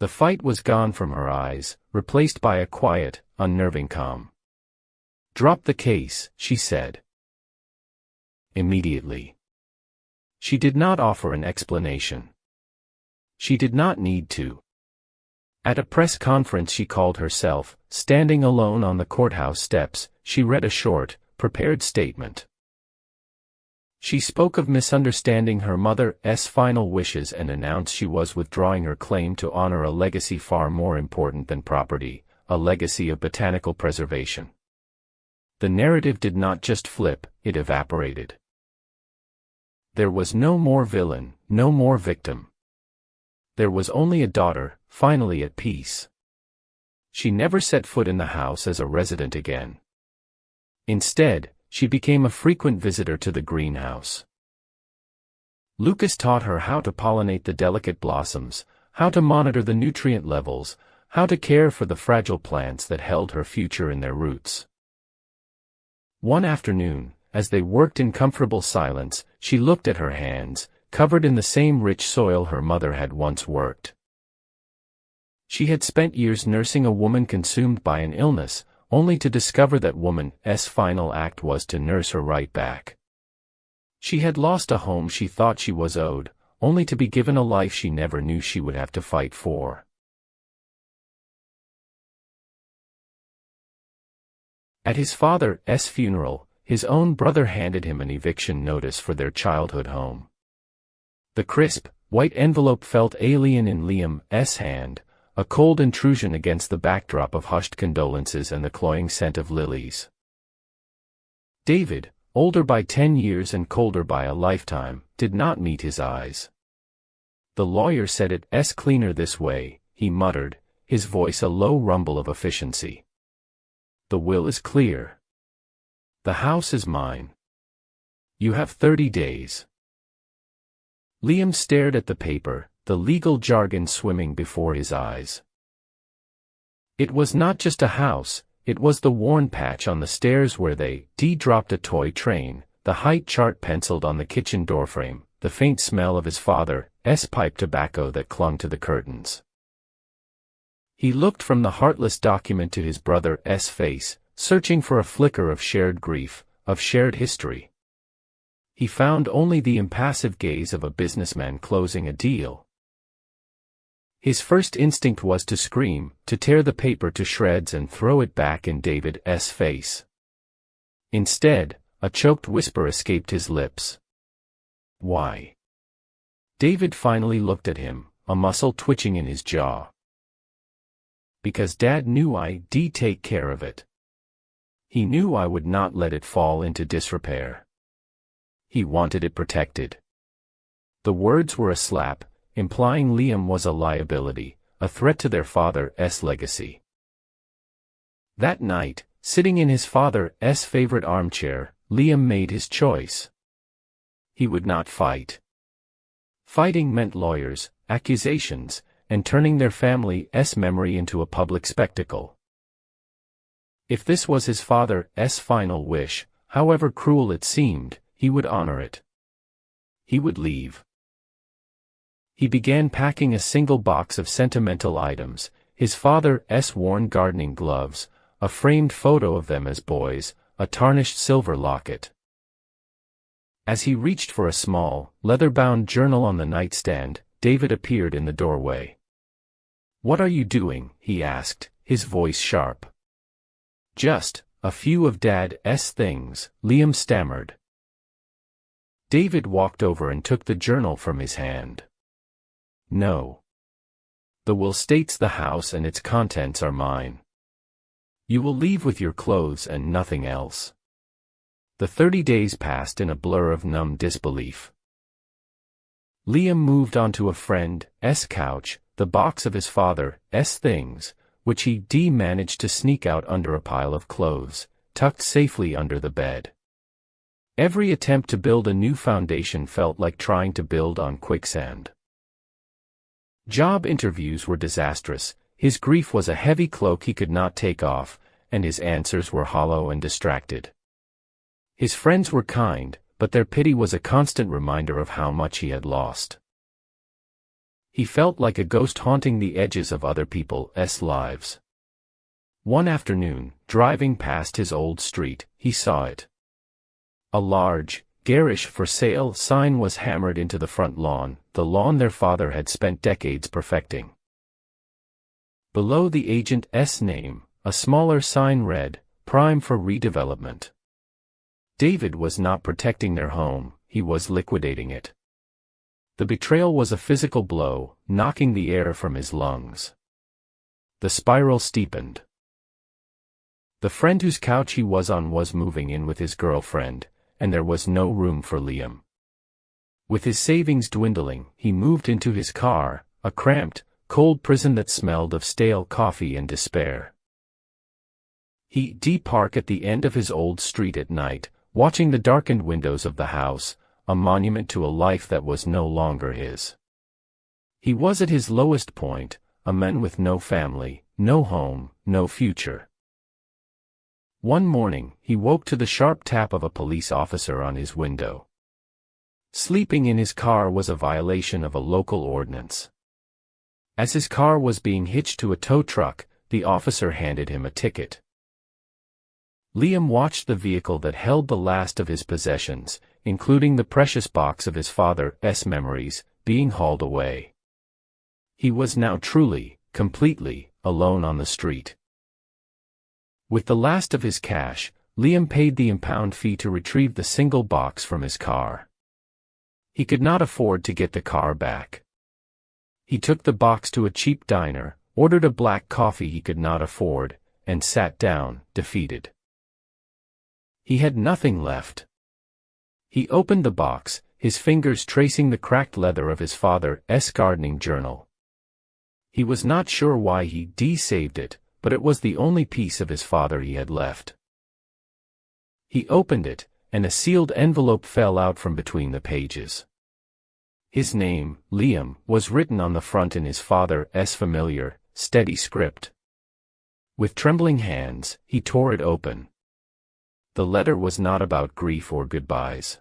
The fight was gone from her eyes, replaced by a quiet, unnerving calm. "Drop the case," she said. Immediately. She did not offer an explanation. She did not need to. At a press conference she called herself, standing alone on the courthouse steps, she read a short, prepared statement. She spoke of misunderstanding her mother's final wishes and announced she was withdrawing her claim to honor a legacy far more important than property, a legacy of botanical preservation. The narrative did not just flip, it evaporated. There was no more villain, no more victim. There was only a daughter, finally at peace. She never set foot in the house as a resident again. Instead, she became a frequent visitor to the greenhouse. Lucas taught her how to pollinate the delicate blossoms, how to monitor the nutrient levels, how to care for the fragile plants that held her future in their roots. One afternoon, as they worked in comfortable silence, she looked at her hands, covered in the same rich soil her mother had once worked. She had spent years nursing a woman consumed by an illness, only to discover that woman's final act was to nurse her right back. She had lost a home she thought she was owed, only to be given a life she never knew she would have to fight for. At his father's funeral, his own brother handed him an eviction notice for their childhood home. The crisp, white envelope felt alien in Liam's hand, a cold intrusion against the backdrop of hushed condolences and the cloying scent of lilies. David, older by 10 years and colder by a lifetime, did not meet his eyes. "The lawyer said it's cleaner this way," he muttered, his voice a low rumble of efficiency. "The will is clear. The house is mine. You have 30 days. Liam stared at the paper, the legal jargon swimming before his eyes. It was not just a house, it was the worn patch on the stairs where they dropped a toy train, the height chart penciled on the kitchen doorframe, the faint smell of his father's pipe tobacco that clung to the curtains. He looked from the heartless document to his brother's face, searching for a flicker of shared grief, of shared history. He found only the impassive gaze of a businessman closing a deal. His first instinct was to scream, to tear the paper to shreds and throw it back in David's face. Instead, a choked whisper escaped his lips. "Why?" David finally looked at him, a muscle twitching in his jaw. "Because Dad knew I'd take care of it. He knew I would not let it fall into disrepair. He wanted it protected." The words were a slap, implying Liam was a liability, a threat to their father's legacy. That night, sitting in his father's favorite armchair, Liam made his choice. He would not fight. Fighting meant lawyers, accusations, and turning their family's memory into a public spectacle. If this was his father's final wish, however cruel it seemed, he would honor it. He would leave. He began packing a single box of sentimental items, his father's worn gardening gloves, a framed photo of them as boys, a tarnished silver locket. As he reached for a small, leather-bound journal on the nightstand, David appeared in the doorway. "What are you doing?" he asked, his voice sharp. "Just a few of Dad's things," Liam stammered. David walked over and took the journal from his hand. "No. The will states the house and its contents are mine. You will leave with your clothes and nothing else." The 30 days passed in a blur of numb disbelief. Liam moved onto a friend's couch, the box of his father's things, which he managed to sneak out under a pile of clothes, tucked safely under the bed. Every attempt to build a new foundation felt like trying to build on quicksand. Job interviews were disastrous, his grief was a heavy cloak he could not take off, and his answers were hollow and distracted. His friends were kind, but their pity was a constant reminder of how much he had lost. He felt like a ghost haunting the edges of other people's lives. One afternoon, driving past his old street, he saw it. A large, garish for sale sign was hammered into the front lawn, the lawn their father had spent decades perfecting. Below the agent's name, a smaller sign read, "Prime for redevelopment." David was not protecting their home, he was liquidating it. The betrayal was a physical blow, knocking the air from his lungs. The spiral steepened. The friend whose couch he was on was moving in with his girlfriend, and there was no room for Liam. With his savings dwindling, he moved into his car, a cramped, cold prison that smelled of stale coffee and despair. He'd park at the end of his old street at night, watching the darkened windows of the house, a monument to a life that was no longer his. He was at his lowest point, a man with no family, no home, no future. One morning, he woke to the sharp tap of a police officer on his window. Sleeping in his car was a violation of a local ordinance. As his car was being hitched to a tow truck, the officer handed him a ticket. Liam watched the vehicle that held the last of his possessions, including the precious box of his father's memories, being hauled away. He was now truly, completely, alone on the street. With the last of his cash, Liam paid the impound fee to retrieve the single box from his car. He could not afford to get the car back. He took the box to a cheap diner, ordered a black coffee he could not afford, and sat down, defeated. He had nothing left. He opened the box, his fingers tracing the cracked leather of his father's gardening journal. He was not sure why he'd saved it, but it was the only piece of his father he had left. He opened it, and a sealed envelope fell out from between the pages. His name, Liam, was written on the front in his father's familiar, steady script. With trembling hands, he tore it open. The letter was not about grief or goodbyes.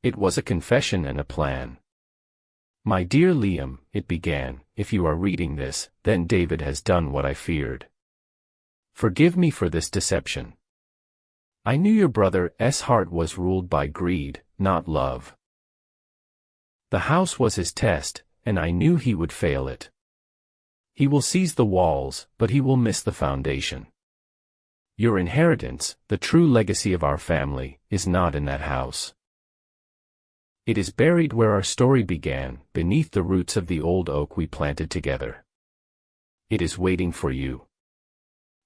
It was a confession and a plan. "My dear Liam," it began, "if you are reading this, then David has done what I feared. Forgive me for this deception. I knew your brother's heart was ruled by greed, not love. The house was his test, and I knew he would fail it. He will seize the walls, but he will miss the foundation. Your inheritance, the true legacy of our family, is not in that house. It is buried where our story began, beneath the roots of the old oak we planted together. It is waiting for you."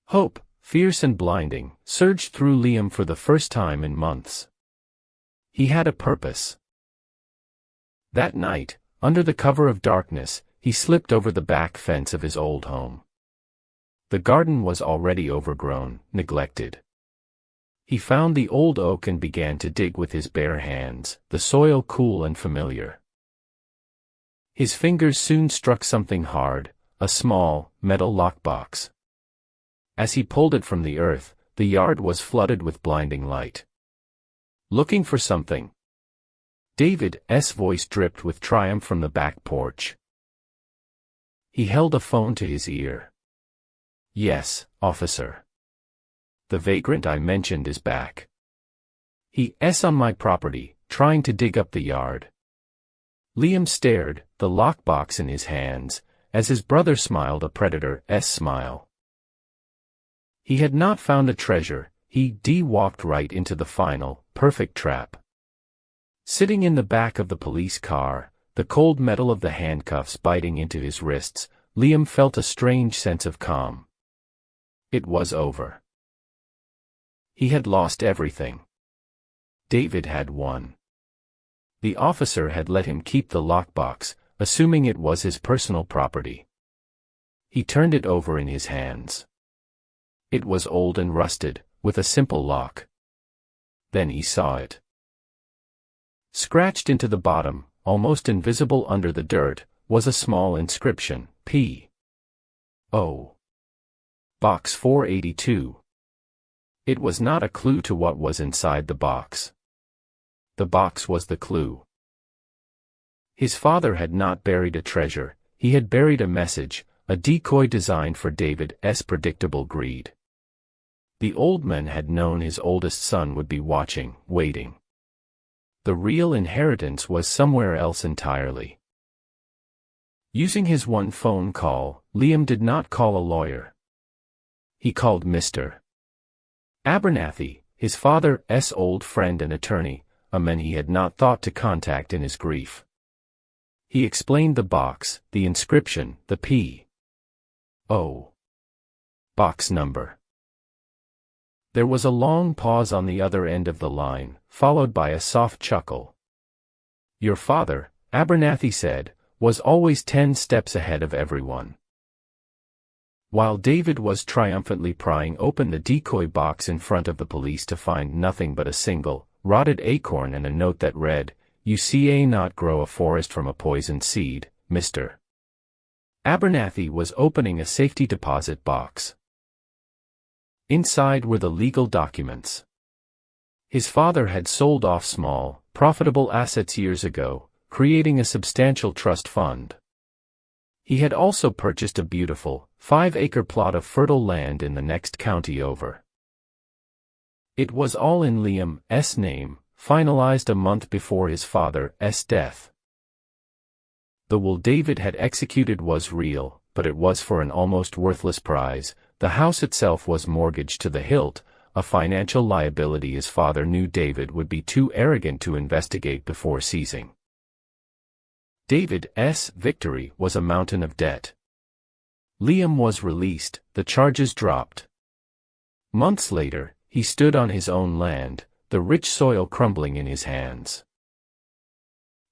Hope, fierce and blinding, surged through Liam for the first time in months. He had a purpose. That night, under the cover of darkness, he slipped over the back fence of his old home. The garden was already overgrown, neglected. He found the old oak and began to dig with his bare hands, the soil cool and familiar. His fingers soon struck something hard, a small, metal lockbox. As he pulled it from the earth, the yard was flooded with blinding light. "Looking for something?" David's voice dripped with triumph from the back porch. He held a phone to his ear. "Yes, officer. The vagrant I mentioned is back. He's on my property, trying to dig up the yard." Liam stared, the lockbox in his hands, as his brother smiled a predator's smile. He had not found a treasure, he'd walked right into the final, perfect trap. Sitting in the back of the police car, the cold metal of the handcuffs biting into his wrists, Liam felt a strange sense of calm. It was over. He had lost everything. David had won. The officer had let him keep the lockbox, assuming it was his personal property. He turned it over in his hands. It was old and rusted, with a simple lock. Then he saw it. Scratched into the bottom, almost invisible under the dirt, was a small inscription, P.O. Box 482. It was not a clue to what was inside the box. The box was the clue. His father had not buried a treasure, he had buried a message, a decoy designed for David's predictable greed. The old man had known his oldest son would be watching, waiting. The real inheritance was somewhere else entirely. Using his one phone call, Liam did not call a lawyer. He called Mr. Abernathy, his father's old friend and attorney, a man he had not thought to contact in his grief. He explained the box, the inscription, the P.O. box number. There was a long pause on the other end of the line, followed by a soft chuckle. Your father, Abernathy said, was always 10 steps ahead of everyone. While David was triumphantly prying open the decoy box in front of the police to find nothing but a single, rotted acorn and a note that read, "You see not grow a forest from a poisoned seed, Mr. Abernathy was opening a safety deposit box. Inside were the legal documents. His father had sold off small, profitable assets years ago, creating a substantial trust fund. He had also purchased a beautiful, 5-acre plot of fertile land in the next county over. It was all in Liam's name, finalized a month before his father's death. The will David had executed was real, but it was for an almost worthless prize. The house itself was mortgaged to the hilt, a financial liability his father knew David would be too arrogant to investigate before seizing. David's victory was a mountain of debt. Liam was released, the charges dropped. Months later, he stood on his own land, the rich soil crumbling in his hands.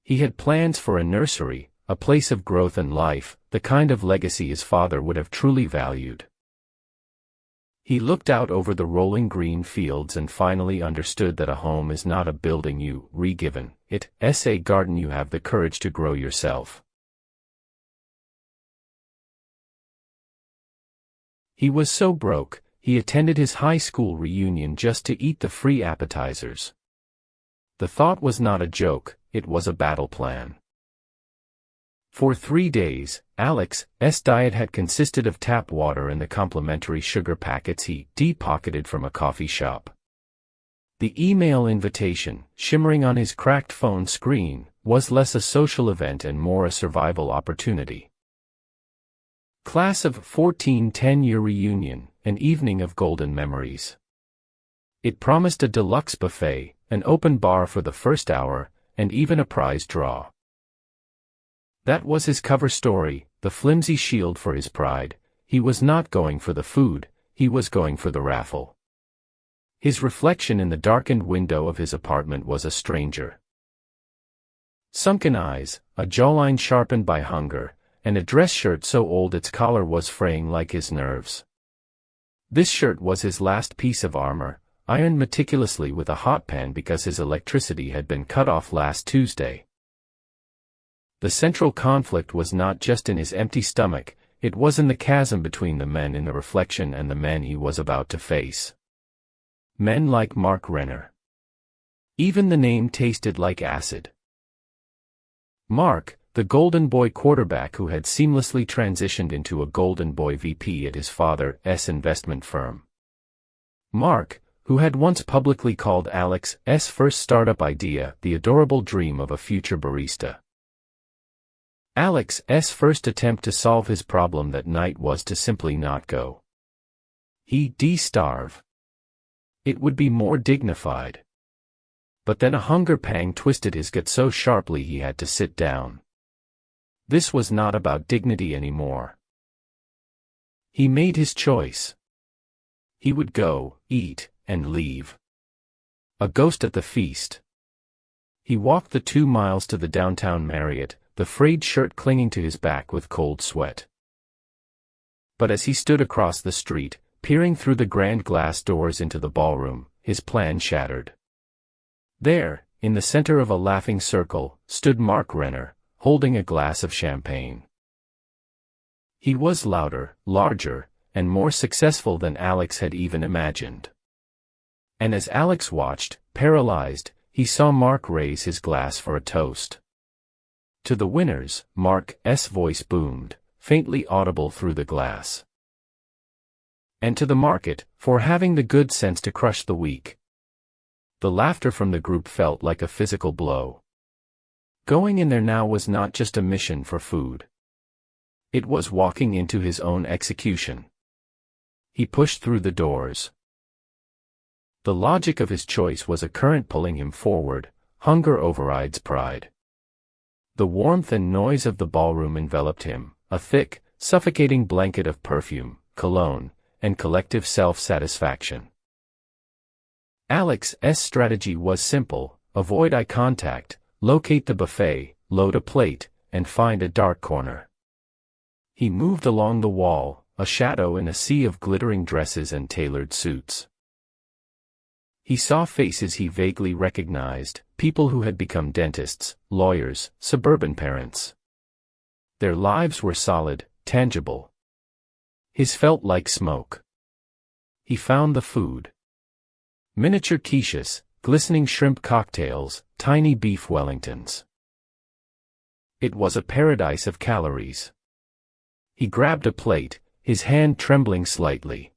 He had plans for a nursery, a place of growth and life, the kind of legacy his father would have truly valued. He looked out over the rolling green fields and finally understood that a home is not a building you re-given, it's a garden you have the courage to grow yourself. He was so broke, he attended his high school reunion just to eat the free appetizers. The thought was not a joke, it was a battle plan. For 3 days, Alex's diet had consisted of tap water and the complimentary sugar packets he de-pocketed from a coffee shop. The email invitation, shimmering on his cracked phone screen, was less a social event and more a survival opportunity. Class of 14 10-year reunion, an evening of golden memories. It promised a deluxe buffet, an open bar for the first hour, and even a prize draw. That was his cover story, the flimsy shield for his pride. He was not going for the food, he was going for the raffle. His reflection in the darkened window of his apartment was a stranger. Sunken eyes, a jawline sharpened by hunger, and a dress shirt so old its collar was fraying like his nerves. This shirt was his last piece of armor, ironed meticulously with a hot pan because his electricity had been cut off last Tuesday. The central conflict was not just in his empty stomach, it was in the chasm between the men in the reflection and the men he was about to face. Men like Mark Renner. Even the name tasted like acid. Mark, the golden boy quarterback who had seamlessly transitioned into a golden boy VP at his father's investment firm. Mark, who had once publicly called Alex's first startup idea the adorable dream of a future barista. Alex's first attempt to solve his problem that night was to simply not go. He'd de-starve. It would be more dignified. But then a hunger pang twisted his gut so sharply he had to sit down. This was not about dignity anymore. He made his choice. He would go, eat, and leave. A ghost at the feast. He walked the 2 miles to the downtown Marriott, the frayed shirt clinging to his back with cold sweat. But as he stood across the street, peering through the grand glass doors into the ballroom, his plan shattered. There, in the center of a laughing circle, stood Mark Renner, holding a glass of champagne. He was louder, larger, and more successful than Alex had even imagined. And as Alex watched, paralyzed, he saw Mark raise his glass for a toast. To the winners, Mark's voice boomed, faintly audible through the glass. And to the market, for having the good sense to crush the weak. The laughter from the group felt like a physical blow. Going in there now was not just a mission for food. It was walking into his own execution. He pushed through the doors. The logic of his choice was a current pulling him forward. Hunger overrides pride. The warmth and noise of the ballroom enveloped him, a thick, suffocating blanket of perfume, cologne, and collective self-satisfaction. Alex's strategy was simple: avoid eye contact, locate the buffet, load a plate, and find a dark corner. He moved along the wall, a shadow in a sea of glittering dresses and tailored suits. He saw faces he vaguely recognized, people who had become dentists, lawyers, suburban parents. Their lives were solid, tangible. His felt like smoke. He found the food. Miniature quiches, glistening shrimp cocktails, tiny beef Wellingtons. It was a paradise of calories. He grabbed a plate, his hand trembling slightly.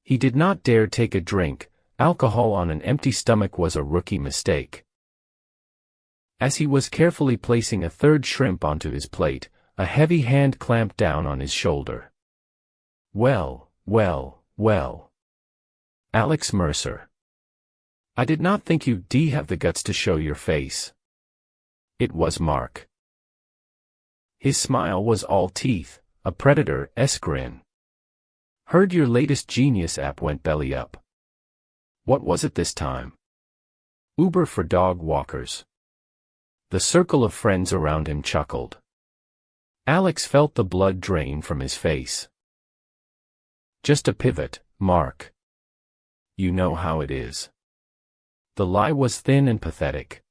He did not dare take a drink. Alcohol on an empty stomach was a rookie mistake. As he was carefully placing a third shrimp onto his plate, a heavy hand clamped down on his shoulder. Well, well, well. Alex Mercer. I did not think you'd have the guts to show your face. It was Mark. His smile was all teeth, a predator's grin. Heard your latest genius app went belly up. What was it this time? Uber for dog walkers. The circle of friends around him chuckled. Alex felt the blood drain from his face. Just a pivot, Mark. You know how it is. The lie was thin and pathetic.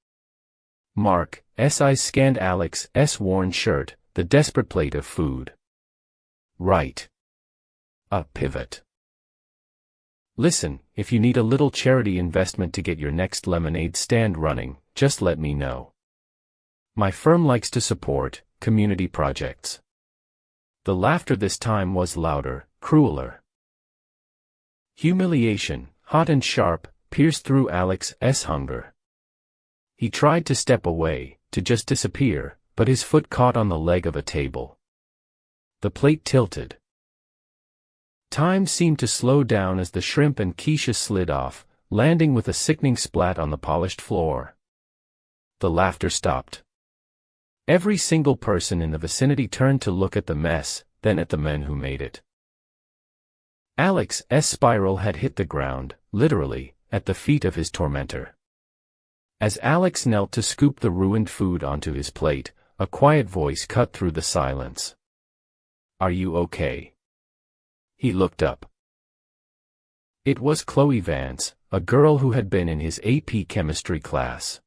Mark's eyes scanned Alex's worn shirt, the desperate plate of food. Right. A pivot. Listen, if you need a little charity investment to get your next lemonade stand running, just let me know. My firm likes to support community projects. The laughter this time was louder, crueler. Humiliation, hot and sharp, pierced through Alex's hunger. He tried to step away, to just disappear, but his foot caught on the leg of a table. The plate tilted. Time seemed to slow down as the shrimp and quiche slid off, landing with a sickening splat on the polished floor. The laughter stopped. Every single person in the vicinity turned to look at the mess, then at the men who made it. Alex's spiral had hit the ground, literally, at the feet of his tormentor. As Alex knelt to scoop the ruined food onto his plate, a quiet voice cut through the silence. Are you okay? He looked up. It was Chloe Vance, a girl who had been in his AP chemistry class.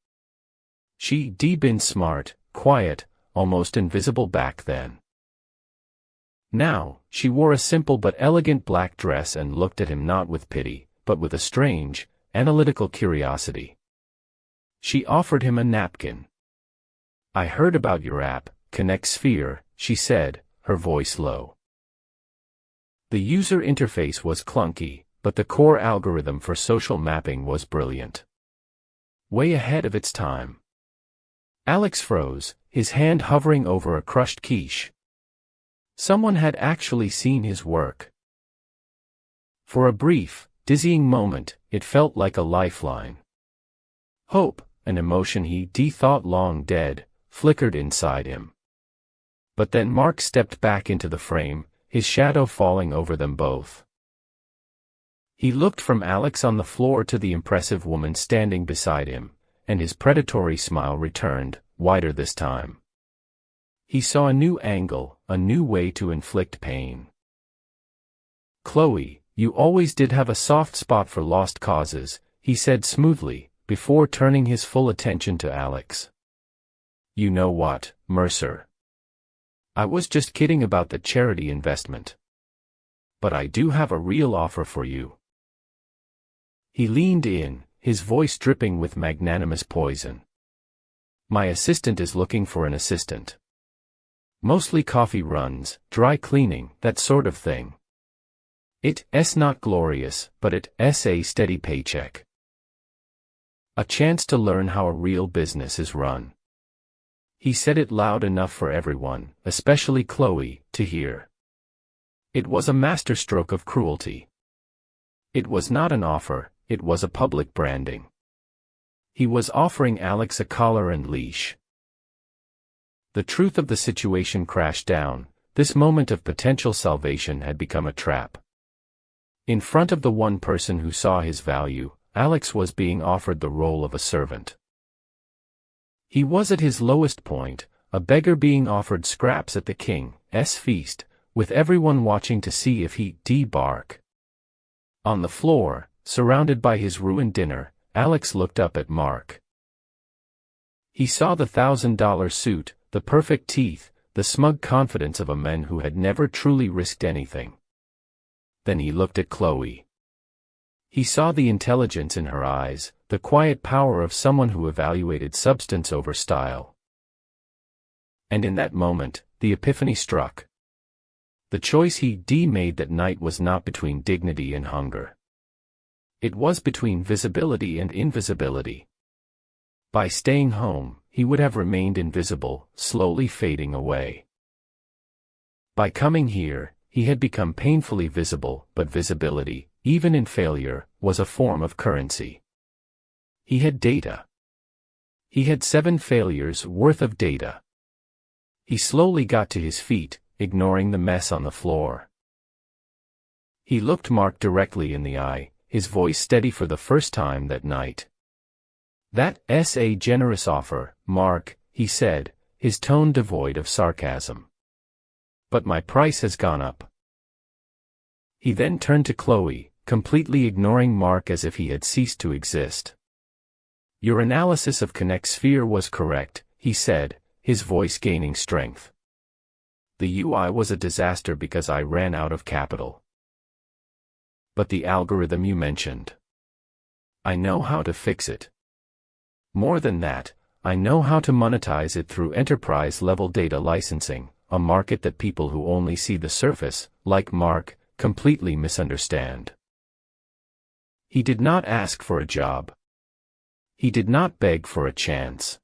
She'd been smart, quiet, almost invisible back then. Now, she wore a simple but elegant black dress and looked at him not with pity, but with a strange, analytical curiosity. She offered him a napkin. I heard about your app, Connect Sphere, she said, her voice low. The user interface was clunky, but the core algorithm for social mapping was brilliant. Way ahead of its time. Alex froze, his hand hovering over a crushed quiche. Someone had actually seen his work. For a brief, dizzying moment, it felt like a lifeline. Hope, an emotion he thought long dead, flickered inside him. But then Mark stepped back into the frame, his shadow falling over them both. He looked from Alex on the floor to the impressive woman standing beside him, and his predatory smile returned, wider this time. He saw a new angle, a new way to inflict pain. Chloe, you always did have a soft spot for lost causes, he said smoothly, before turning his full attention to Alex. "You know what, Mercer? I was just kidding about the charity investment. But I do have a real offer for you." He leaned in, his voice dripping with magnanimous poison. "My assistant is looking for an assistant. Mostly coffee runs, dry cleaning, that sort of thing. It's not glorious, but it's a steady paycheck. A chance to learn how a real business is run." He said it loud enough for everyone, especially Chloe, to hear. It was a masterstroke of cruelty. It was not an offer, it was a public branding. He was offering Alex a collar and leash. The truth of the situation crashed down. This moment of potential salvation had become a trap. In front of the one person who saw his value, Alex was being offered the role of a servant. He was at his lowest point, a beggar being offered scraps at the king's feast, with everyone watching to see if he'd debark. On the floor, surrounded by his ruined dinner, Alex looked up at Mark. He saw the $1,000 suit, the perfect teeth, the smug confidence of a man who had never truly risked anything. Then he looked at Chloe. He saw the intelligence in her eyes, the quiet power of someone who evaluated substance over style. And in that moment, the epiphany struck. The choice he'd made that night was not between dignity and hunger. It was between visibility and invisibility. By staying home, he would have remained invisible, slowly fading away. By coming here, he had become painfully visible, but visibility, even in failure, was a form of currency. He had data. He had 7 failures worth of data. He slowly got to his feet, ignoring the mess on the floor. He looked Mark directly in the eye, his voice steady for the first time that night. "That's a generous offer, Mark," he said, his tone devoid of sarcasm. "But my price has gone up." He then turned to Chloe, completely ignoring Mark as if he had ceased to exist. "Your analysis of Connect Sphere was correct," he said, his voice gaining strength. "The UI was a disaster because I ran out of capital. But the algorithm you mentioned, I know how to fix it. More than that, I know how to monetize it through enterprise-level data licensing, a market that people who only see the surface, like Mark, completely misunderstand." He did not ask for a job. He did not beg for a chance.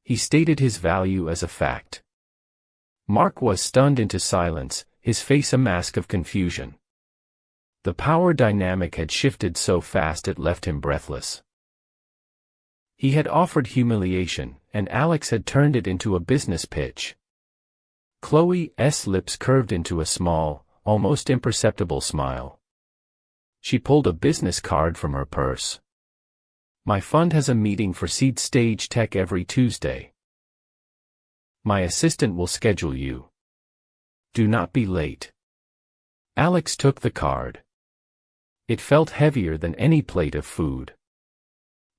He stated his value as a fact. Mark was stunned into silence, his face a mask of confusion. The power dynamic had shifted so fast it left him breathless. He had offered humiliation, and Alex had turned it into a business pitch. Chloe's lips curved into a small, almost imperceptible smile. She pulled a business card from her purse. "My fund has a meeting for seed stage tech every Tuesday. My assistant will schedule you. Do not be late." Alex took the card. It felt heavier than any plate of food.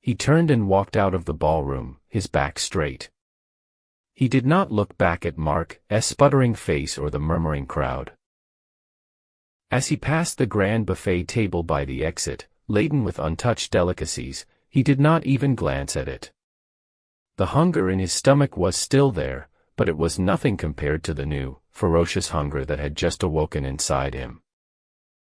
He turned and walked out of the ballroom, his back straight. He did not look back at Mark's sputtering face or the murmuring crowd. As he passed the grand buffet table by the exit, laden with untouched delicacies, he did not even glance at it. The hunger in his stomach was still there, but it was nothing compared to the new, ferocious hunger that had just awoken inside him.